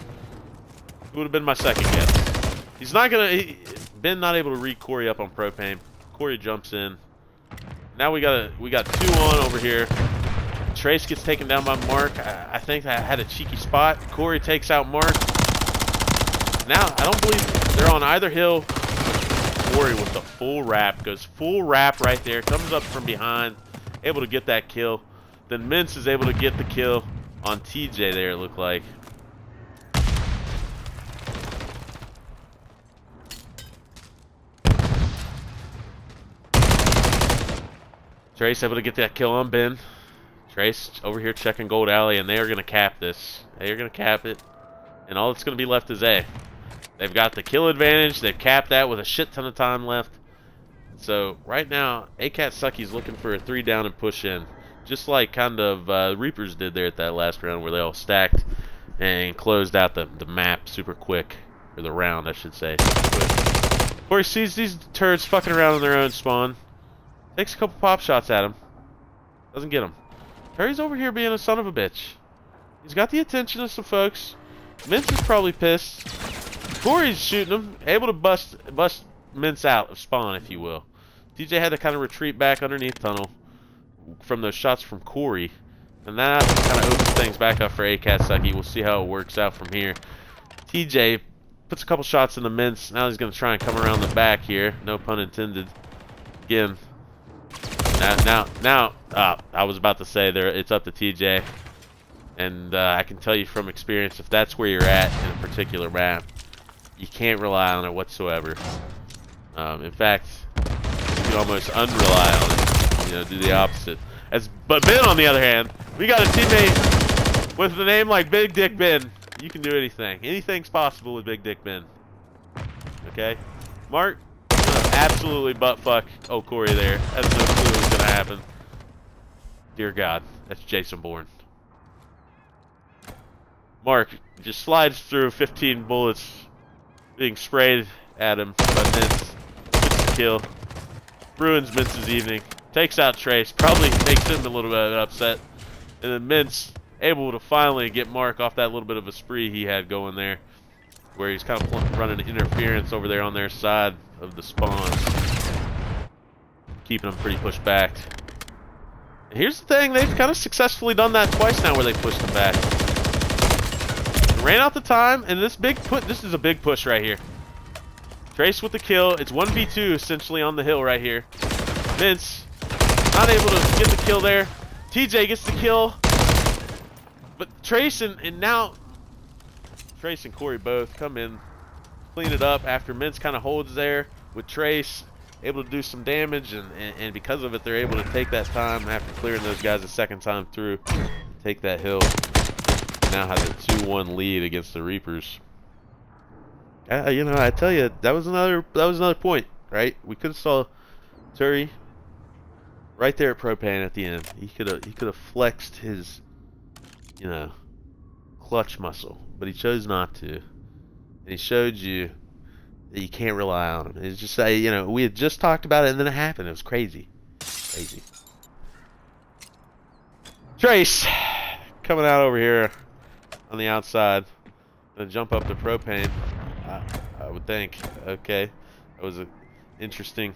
It would have been my second guess. He's not gonna. Ben not able to read Corey up on propane. Corey jumps in. Now we got 2 on over here. Trace gets taken down by Mark. I think I had a cheeky spot. Corey takes out Mark. Now I don't believe they're on either hill. Corey with the full wrap, goes full wrap right there, comes up from behind, able to get that kill. Then Mince is able to get the kill on TJ there, it looked like. Trace able to get that kill on Ben. Trace over here checking Gold Alley, and they are going to cap this. They are going to cap it, and all that's going to be left is A. They've got the kill advantage. They've capped that with a shit ton of time left. So right now, Akatsuki's looking for a 3 down and push in. Just like kind of Reapers did there at that last round where they all stacked and closed out the map super quick. Or the round, I should say. Corey sees these turrets fucking around in their own spawn. Takes a couple pop shots at him. Doesn't get him. Terry's over here being a son of a bitch. He's got the attention of some folks. Mince is probably pissed. Corey's shooting him. Able to bust Mince out of spawn, if you will. TJ had to kind of retreat back underneath tunnel from those shots from Corey. And that kind of opens things back up for Akatsuki. We'll see how it works out from here. TJ puts a couple shots in the Mince. Now he's going to try and come around the back here. No pun intended. Again. Now, I was about to say it's up to TJ. And I can tell you from experience, if that's where you're at in a particular map, you can't rely on it whatsoever. In fact, you can almost unrely on it. You know, do the opposite. But Ben, on the other hand, we got a teammate with a name like Big Dick Ben. You can do anything. Anything's possible with Big Dick Ben. Okay? Mark, absolutely buttfuck. Oh, Corey there. Has no clue what's gonna happen. Dear God, that's Jason Bourne. Mark just slides through 15 bullets being sprayed at him by Mince. Gets the kill. Ruins Mince's evening. Takes out Trace. Probably makes him a little bit upset. And then Mince able to finally get Mark off that little bit of a spree he had going there, where he's kind of running interference over there on their side of the spawns, keeping them pretty pushed back. And here's the thing, they've kind of successfully done that twice now where they pushed them back. Ran out the time, and this is a big push right here. Trace with the kill. It's 1v2 essentially on the hill right here. Mince not able to get the kill there. TJ gets the kill. But Trace and now Trace and Corey both come in, clean it up after Mince kind of holds there with Trace, able to do some damage, and because of it, they're able to take that time after clearing those guys a second time through, take that hill. Now have a 2-1 lead against the Reapers. You know, I tell you, that was another point, right? We could have saw Turi right there at Propane at the end. He could have flexed his, you know, clutch muscle, but he chose not to. And he showed you that you can't rely on him. It's just, you know, we had just talked about it, and then it happened. It was crazy, crazy. Trace coming out over here on the outside. Gonna jump up to Propane. I would think. Okay, that was an interesting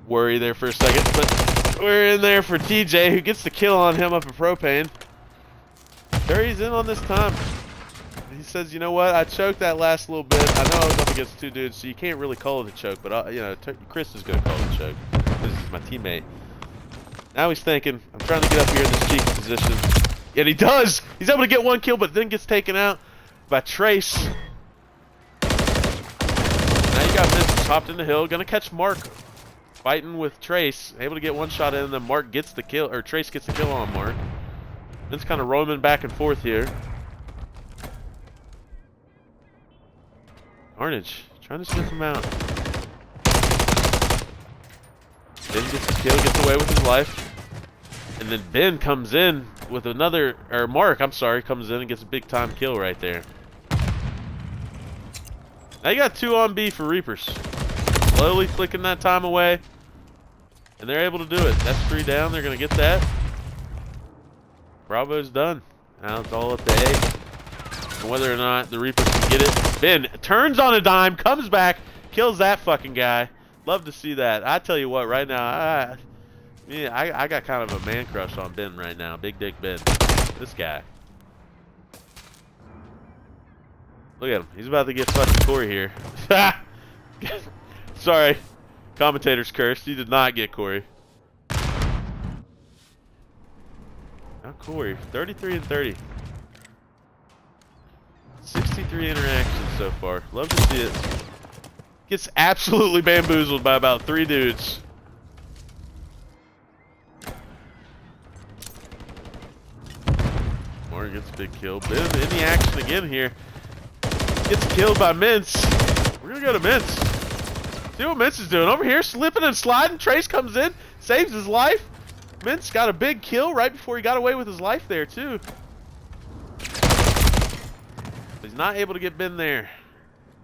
worry there for a second, but we're in there for TJ, who gets the kill on him up at Propane. Terry's in on this time. He says, you know what, I choked that last little bit. I know I was up against two dudes, so you can't really call it a choke, but you know, Chris is gonna call it a choke. This is my teammate. Now he's thinking, I'm trying to get up here in this cheeky position. And he does! He's able to get one kill, but then gets taken out by Trace. Now you got Vince hopped in the hill, gonna catch Mark fighting with Trace, able to get one shot in, and then Mark gets the kill, or Trace gets the kill on Mark. Vince kind of roaming back and forth here. Carnage trying to sniff him out. Ben gets the kill, gets away with his life, and then Ben comes in with another, or Mark, I'm sorry, comes in and gets a big time kill right there. Now you got 2 on B for Reapers. Slowly flicking that time away. And they're able to do it. That's 3 down. They're going to get that. Bravo's done. Now it's all up to A. And whether or not the Reapers can get it. Ben turns on a dime, comes back, kills that fucking guy. Love to see that. I tell you what, right now, I got kind of a man crush on Ben right now. Big Dick Ben. This guy. Look at him. He's about to get fucking Corey here. Sorry. Commentator's cursed. He did not get Corey. Now Corey. 33 and 30. 63 interactions so far. Love to see it. Gets absolutely bamboozled by about 3 dudes. Martin gets a big kill. Ben in the action again here. Gets killed by Mince. We're gonna go to Mince. See what Mince is doing over here, slipping and sliding. Trace comes in, saves his life. Mince got a big kill right before he got away with his life there too. He's not able to get Ben there.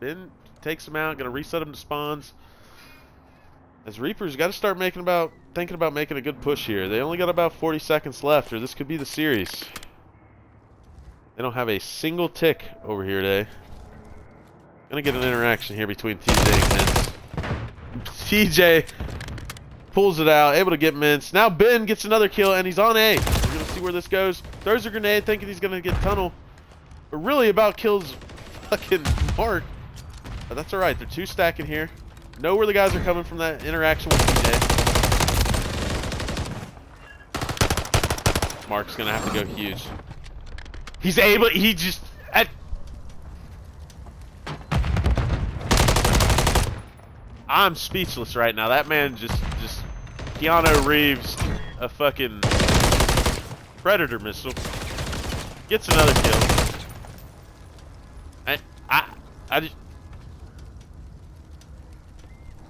Ben takes him out, gonna reset him to spawns. As Reapers got to start thinking about making a good push here. They only got about 40 seconds left, or this could be the series. They don't have a single tick over here today. Gonna get an interaction here between TJ and Mince. TJ pulls it out, able to get Mince. Now Ben gets another kill, and he's on A. We're gonna see where this goes. Throws a grenade, thinking he's gonna get tunnel, but really about kills fucking Mark. But that's all right. They're 2 stacking here. Know where the guys are coming from that interaction with TJ. Mark's gonna have to go huge. He's able. He just. I'm speechless right now. That man just Keanu Reeves a fucking Predator missile. Gets another kill.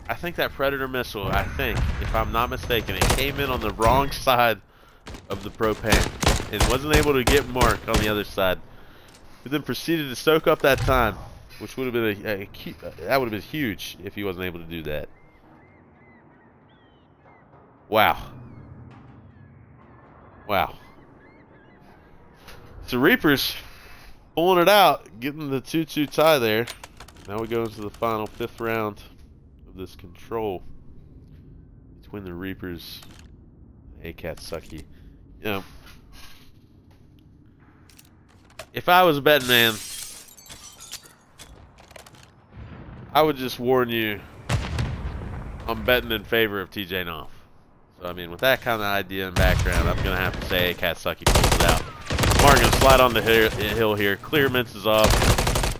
I think that Predator missile, if I'm not mistaken, it came in on the wrong side of the propane and wasn't able to get Mark on the other side. But then proceeded to soak up that time, which would have been that would have been huge if he wasn't able to do that. Wow. Wow. So Reapers pulling it out, getting the 2-2 tie there. Now we go into the final 5th round of this control between the Reapers and Akatsuki. You know, if I was a betting man, I would just warn you, I'm betting in favor of TJ Knopf. So, I mean, with that kind of idea and background, I'm going to have to say Akatsuki pulls it out. Mark going to slide on the hill here. Clear Minces off.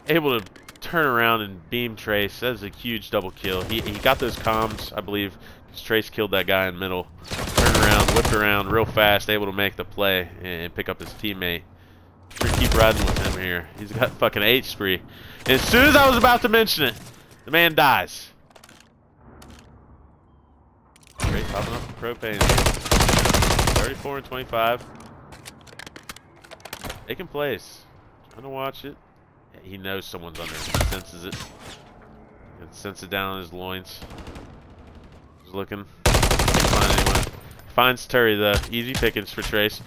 Able to turn around and beam Trace. That is a huge double kill. He got those comms, I believe, because Trace killed that guy in the middle. Turned around, whipped around real fast, able to make the play and pick up his teammate. Sure, keep riding with him here. He's got fucking 8 spree. And as soon as I was about to mention it, the man dies. Great, popping up the propane. 34 and 25. Taking place. Trying to watch it. Yeah, he knows someone's under him. He senses it. He can sense it down in his loins. He's looking. Can't find anyone. Finds Terry, the easy pickings for Trace.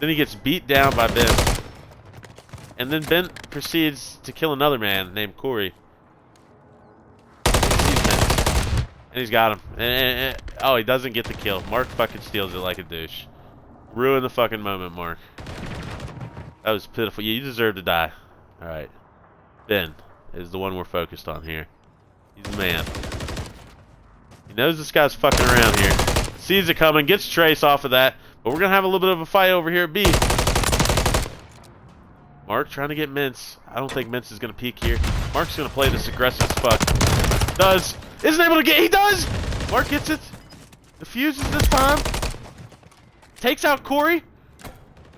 Then he gets beat down by Ben. And then Ben proceeds to kill another man named Corey. And he's got him. Oh, he doesn't get the kill. Mark fucking steals it like a douche. Ruin the fucking moment, Mark. That was pitiful. You deserve to die. Alright. Ben is the one we're focused on here. He's the man. He knows this guy's fucking around here. Sees it coming. Gets Trace off of that. But we're going to have a little bit of a fight over here at B. Mark trying to get Mince. I don't think Mince is going to peek here. Mark's going to play this aggressive as fuck. Does. Isn't able to get. He does! Mark gets it. Defuses this time. Takes out Corey.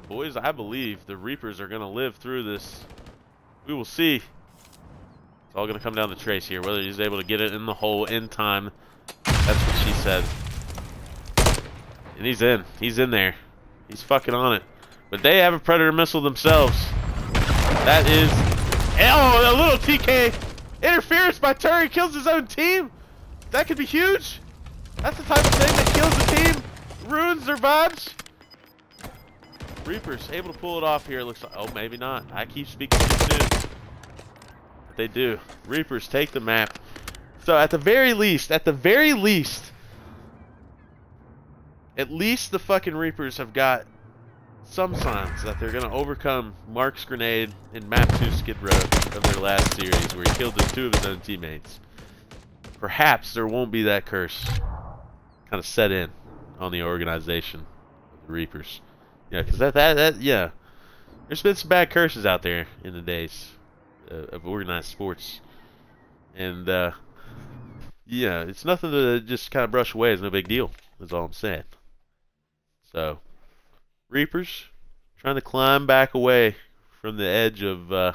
Boys, I believe the Reapers are going to live through this. We will see. It's all going to come down to Trace here. Whether he's able to get it in the hole in time. That's what she said. And he's in. He's in there. He's fucking on it. But they have a Predator missile themselves. That is... Oh, a little TK interference by Terry. Kills his own team. That could be huge. That's the type of thing that kills the team. Ruins their vibes. Reapers able to pull it off here. It looks like... Oh, maybe not. I keep speaking too soon. But they do. Reapers take the map. So at the very least, at least the fucking Reapers have got some signs that they're going to overcome Mark's grenade in map 2 Skid Row of their last series where he killed 2 of his own teammates. Perhaps there won't be that curse kind of set in on the organization of the Reapers. Yeah, because yeah, there's been some bad curses out there in the days of organized sports. And, yeah, it's nothing to just kind of brush away. It's no big deal, is all I'm saying. So, Reapers trying to climb back away from the edge of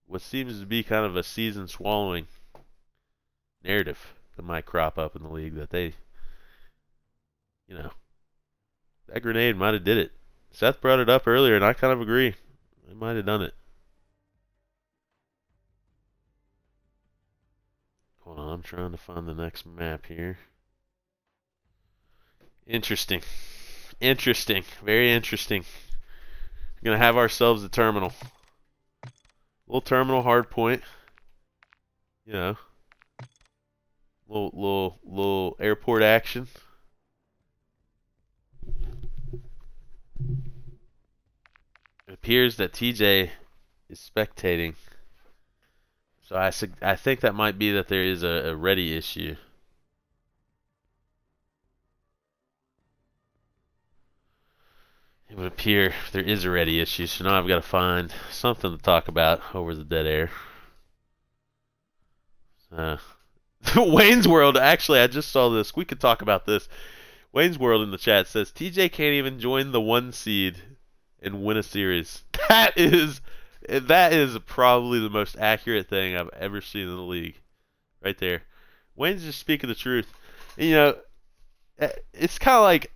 what seems to be kind of a season swallowing narrative that might crop up in the league that they, you know, that grenade might have did it. Seth brought it up earlier and I kind of agree. They might have done it. Hold on. I'm trying to find the next map here. Interesting. Interesting. Very interesting. We're going to have ourselves a terminal. Little terminal hard point. You know. Little airport action. It appears that TJ is spectating. So I think that might be that there is a ready issue. It would appear there is a ready issue, so now I've got to find something to talk about over the dead air. Wayne's World, actually, I just saw this. We could talk about this. Wayne's World in the chat says, TJ can't even join the 1 seed and win a series. That is probably the most accurate thing I've ever seen in the league. Right there. Wayne's just speaking the truth. And, you know, it's kind of like...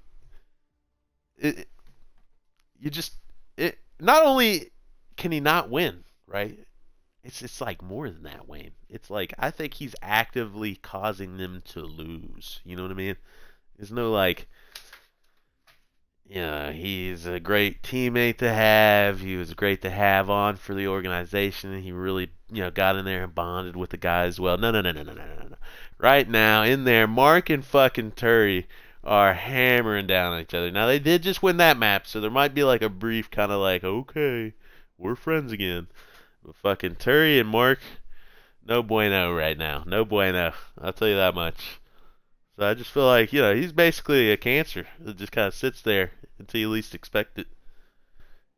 not only can he not win, right? It's like more than that, Wayne. It's like I think he's actively causing them to lose. You know what I mean? There's no like, you know, he's a great teammate to have. He was great to have on for the organization. He really, you know, got in there and bonded with the guys well. No. Right now, in there, Mark and fucking Turry are hammering down on each other. Now, they did just win that map, so there might be like a brief kind of like, okay, we're friends again. But fucking Turry and Mark, no bueno right now. No bueno. I'll tell you that much. So I just feel like, you know, he's basically a cancer that just kind of sits there until you least expect it.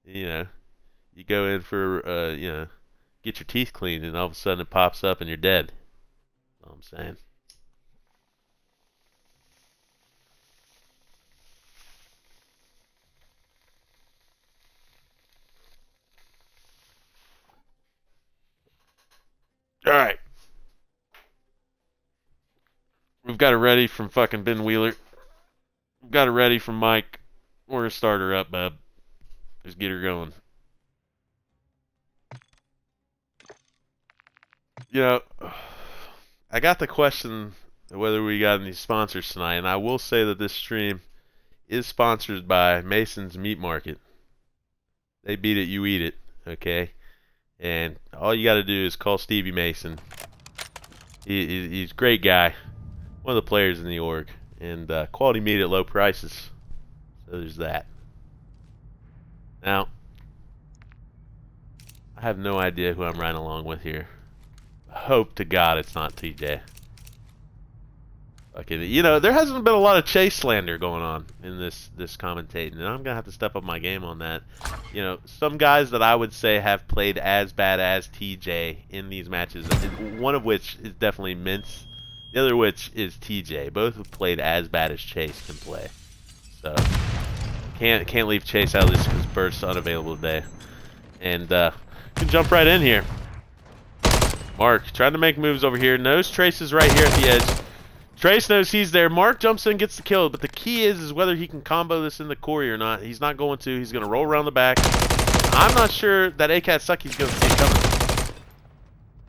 You know, you go in for, you know, get your teeth cleaned, and all of a sudden it pops up and you're dead. That's all I'm saying. Alright. We've got it ready from fucking Ben Wheeler. We've got it ready from Mike. We're going to start her up, bub. Just get her going. You know, I got the question whether we got any sponsors tonight, and I will say that this stream is sponsored by Mason's Meat Market. They beat it, you eat it, okay? And all you got to do is call Stevie Mason. He's a great guy. One of the players in the org. And quality meat at low prices. So there's that. Now, I have no idea who I'm riding along with here. I hope to God it's not TJ. Okay, you know, there hasn't been a lot of Chase slander going on in this commentating, and I'm gonna have to step up my game on that. You know, some guys that I would say have played as bad as TJ in these matches, one of which is definitely Mince, the other which is TJ. Both have played as bad as Chase can play. So can't leave Chase out of this because Burst's unavailable today. And can jump right in here. Mark trying to make moves over here. Knows Trace is right here at the edge. Trace knows he's there. Mark jumps in, gets the kill, but the key is whether he can combo this into Corey or not. He's not going to. He's going to roll around the back. I'm not sure that Akatsuki's going to see it coming.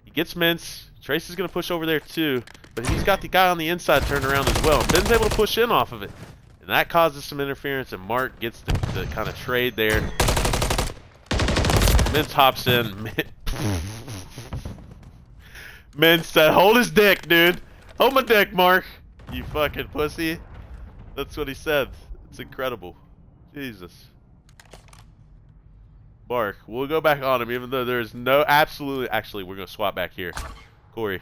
He gets Mince. Trace is going to push over there too, but he's got the guy on the inside turned around as well. Ben's able to push in off of it, and that causes some interference, and Mark gets the kind of trade there. Mince hops in. Mince said, hold his dick, dude. Hold my dick, Mark. You fucking pussy. That's what he said. It's incredible. Jesus. Mark, we'll go back on him even though there's no absolutely... Actually, we're going to swap back here. Corey.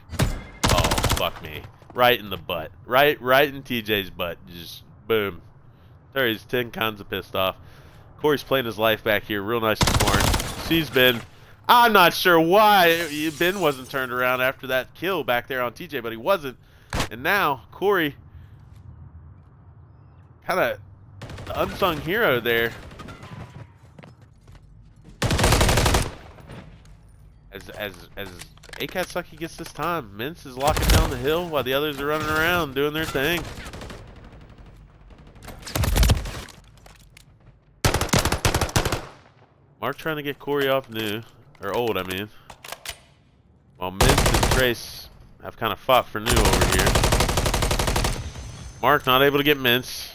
Oh, fuck me. Right in the butt. Right in TJ's butt. Just boom. There he's 10 kinds of pissed off. Corey's playing his life back here. Real nice and smart. Sees Ben. I'm not sure why Ben wasn't turned around after that kill back there on TJ, but he wasn't. And now, Corey, kind of the unsung hero there. As Akatsuki gets this time, Mince is locking down the hill while the others are running around doing their thing. Mark trying to get Corey off new. Or old, I mean. While Mince and Trace have kind of fought for new over here. Mark not able to get Mints.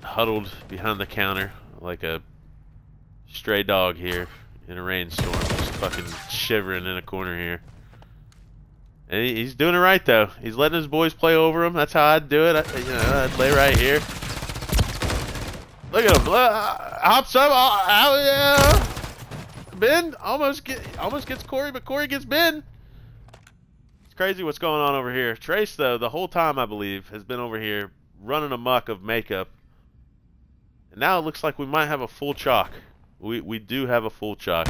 Huddled behind the counter like a stray dog here in a rainstorm, just fucking shivering in a corner here. And he's doing it right though. He's letting his boys play over him. That's how I'd do it. I'd lay right here. Look at him. Hops up. Yeah. Ben almost gets Corey, but Corey gets Ben. It's crazy what's going on over here. Trace though, the whole time I believe, has been over here running amok of makeup. And now it looks like we might have a full chalk. We do have a full chalk.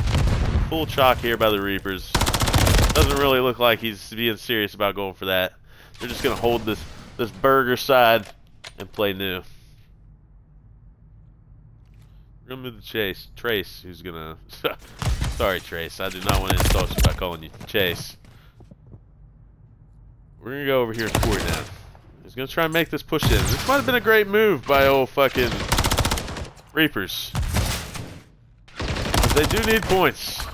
Full chalk here by the Reapers. Doesn't really look like he's being serious about going for that. They're just gonna hold this burger side and play new. We're gonna move the Chase. Trace, who's gonna sorry Trace, I do not want to insult you by calling you Chase. We're gonna go over here and Corey now. He's gonna try and make this push in. This might have been a great move by old fucking Reapers. Because they do need points.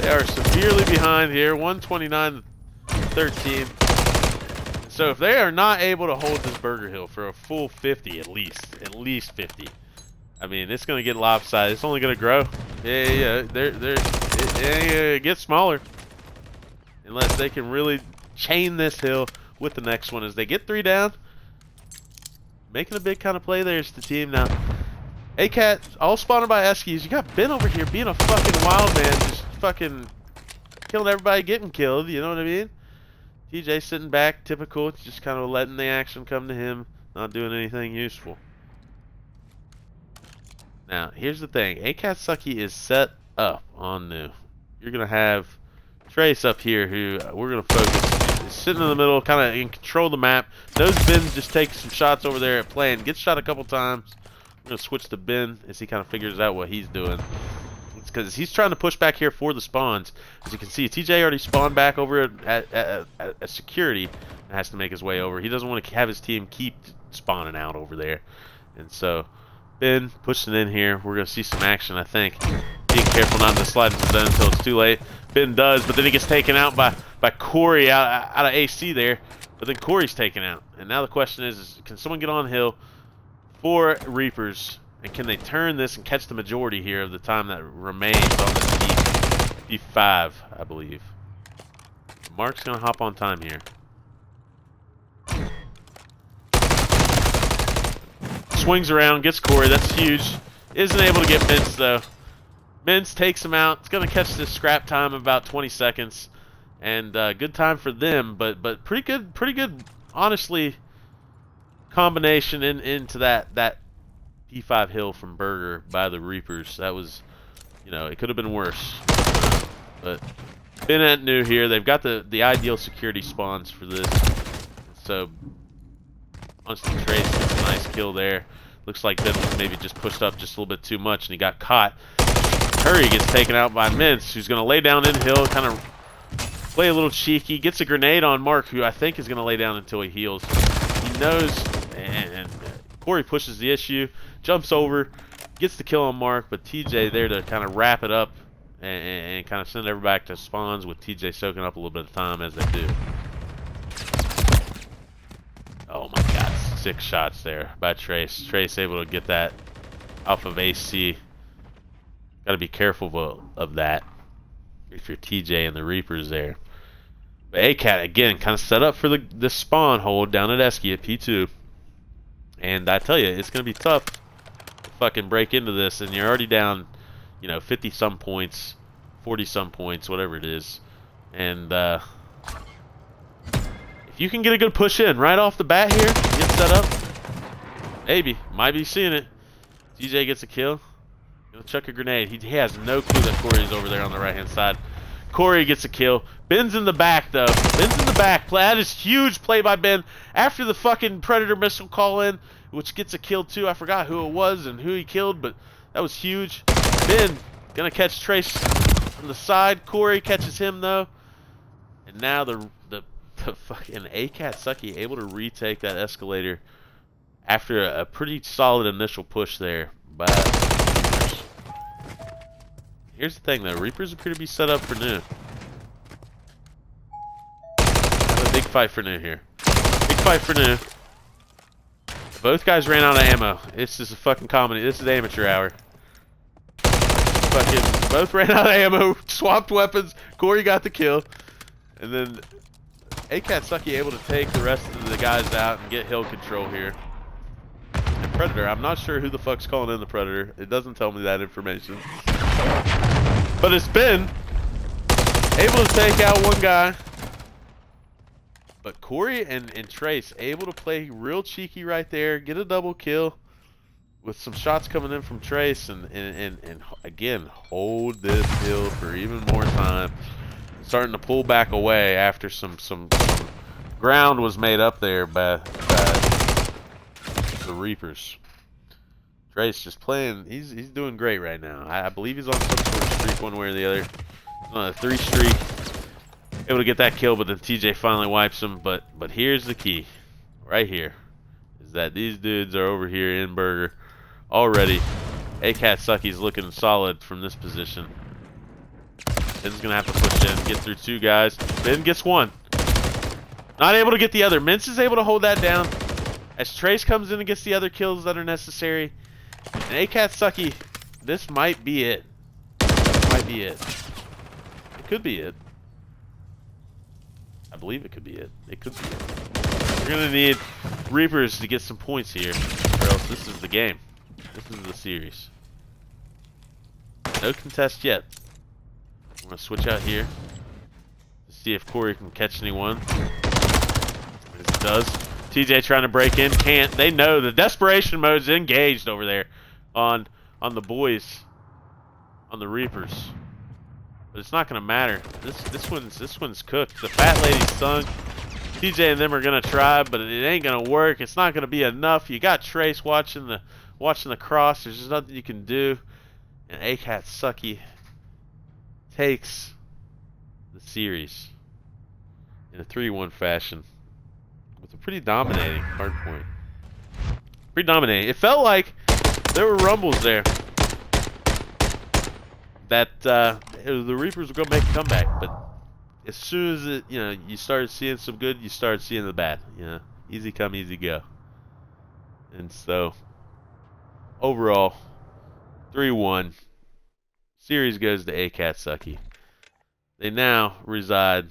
They are severely behind here, 129-13. So if they are not able to hold this Burger Hill for a full 50 at least 50. I mean, it's going to get lopsided. It's only going to grow. Yeah, it gets smaller. Unless they can really chain this hill with the next one as they get 3 down. Making a big kind of play there is the team now. ACAT, all spawned by Eskies. You got Ben over here being a fucking wild man, just fucking killing everybody, getting killed, you know what I mean? TJ sitting back, typical, just kind of letting the action come to him, not doing anything useful. Now, here's the thing. Akatsuki is set up on new. You're going to have Trace up here, who we're going to focus. He's sitting in the middle, kind of in control of the map. Knows Ben just takes some shots over there at play and gets shot a couple times. We're going to switch to Ben as he kind of figures out what he's doing. It's because he's trying to push back here for the spawns. As you can see, TJ already spawned back over at security and has to make his way over. He doesn't want to have his team keep spawning out over there. And so Ben pushing in here. We're going to see some action, I think. Being careful not to slide into zone until it's too late. Ben does, but then he gets taken out by Corey out of AC there. But then Corey's taken out. And now the question is can someone get on hill for Reapers? And can they turn this and catch the majority here of the time that remains on this P5, I believe. Mark's going to hop on time here. Swings around, gets Corey. That's huge. Isn't able to get Mintz, though. Mintz takes him out. It's going to catch this scrap time of about 20 seconds. And good time for them, but pretty good, honestly, combination into that P5 hill from Burger by the Reapers. That was, you know, it could have been worse. But Ben at new here. They've got the ideal security spawns for this. So honestly, Trace gets a nice kill there. Looks like Ben was maybe just pushed up just a little bit too much and he got caught. Curry gets taken out by Mintz, who's going to lay down in hill, kind of play a little cheeky. Gets a grenade on Mark, who I think is going to lay down until he heals. He knows, and Corey pushes the issue, jumps over, gets the kill on Mark, but TJ there to kind of wrap it up and kind of send everybody back to spawns with TJ soaking up a little bit of time as they do. Oh my god, 6 shots there by Trace. Trace able to get that off of AC. Got to be careful of that if you're TJ and the Reapers there. But ACAT, again, kind of set up for the spawn hold down at Esky at P2. And I tell you, it's going to be tough to fucking break into this. And you're already down, you know, 50-some points, 40-some points, whatever it is. And if you can get a good push in right off the bat here, get set up, maybe, might be seeing it. TJ gets a kill. Gonna chuck a grenade. He has no clue that Corey's over there on the right-hand side. Corey gets a kill. Ben's in the back, though. Ben's in the back. That is huge play by Ben after the fucking Predator missile call in, which gets a kill, too. I forgot who it was and who he killed, but that was huge. Ben gonna catch Trace from the side. Corey catches him, though. And now the fucking Akatsuki able to retake that escalator after a pretty solid initial push there by Here's the thing, though. Reapers appear to be set up for new. Have a big fight for new here. Big fight for new. Both guys ran out of ammo. This is a fucking comedy. This is amateur hour. Fucking both ran out of ammo. Swapped weapons. Corey got the kill. And then Akatsuki able to take the rest of the guys out and get hill control here. And Predator, I'm not sure who the fuck's calling in the Predator. It doesn't tell me that information. But it's been able to take out one guy. But Corey and Trace able to play real cheeky right there, get a double kill with some shots coming in from Trace, and again hold this hill for even more time. Starting to pull back away after some ground was made up there by the Reapers. Trace just playing. He's doing great right now. I believe he's on some sort of streak one way or the other. He's on a 3 streak. Able to get that kill, but then TJ finally wipes him. But here's the key, right here, is that these dudes are over here in Burger already. Akatsuki's looking solid from this position. Ben's gonna have to push in, get through 2 guys. Ben gets 1. Not able to get the other. Mintz is able to hold that down as Trace comes in and gets the other kills that are necessary. And Akatsuki, this might be it. This might be it. It could be it. I believe it could be it. It could be it. We're going to need Reapers to get some points here, or else this is the game. This is the series. No contest yet. I'm going to switch out here to see if Corey can catch anyone. As it does. TJ trying to break in. Can't. They know the desperation mode's engaged over there on the boys, on the Reapers. But it's not gonna matter. This one's cooked. The fat lady's sunk. TJ and them are gonna try, but it ain't gonna work. It's not gonna be enough. You got Trace watching the cross. There's just nothing you can do. And Akatsuki takes the series in a 3-1 fashion with a pretty dominating hard point. Pretty dominating. It felt like there were rumbles there that the Reapers were going to make a comeback, but as soon as you started seeing some good, you started seeing the bad. Easy come, easy go. And so, overall, 3-1. Series goes to Akatsuki. They now reside,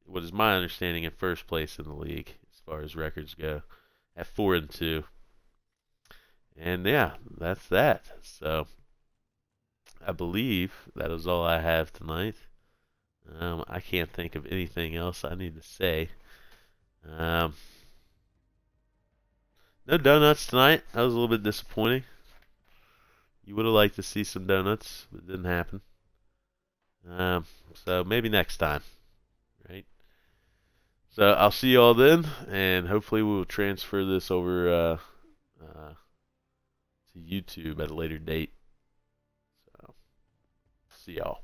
what is my understanding, in first place in the league as far as records go, at 4-2. And yeah, that's that. So I believe that is all I have tonight. I can't think of anything else I need to say. No donuts tonight. That was a little bit disappointing. You would have liked to see some donuts, but it didn't happen. So maybe next time, right? So I'll see you all then, and hopefully we will transfer this over to YouTube at a later date. So see y'all.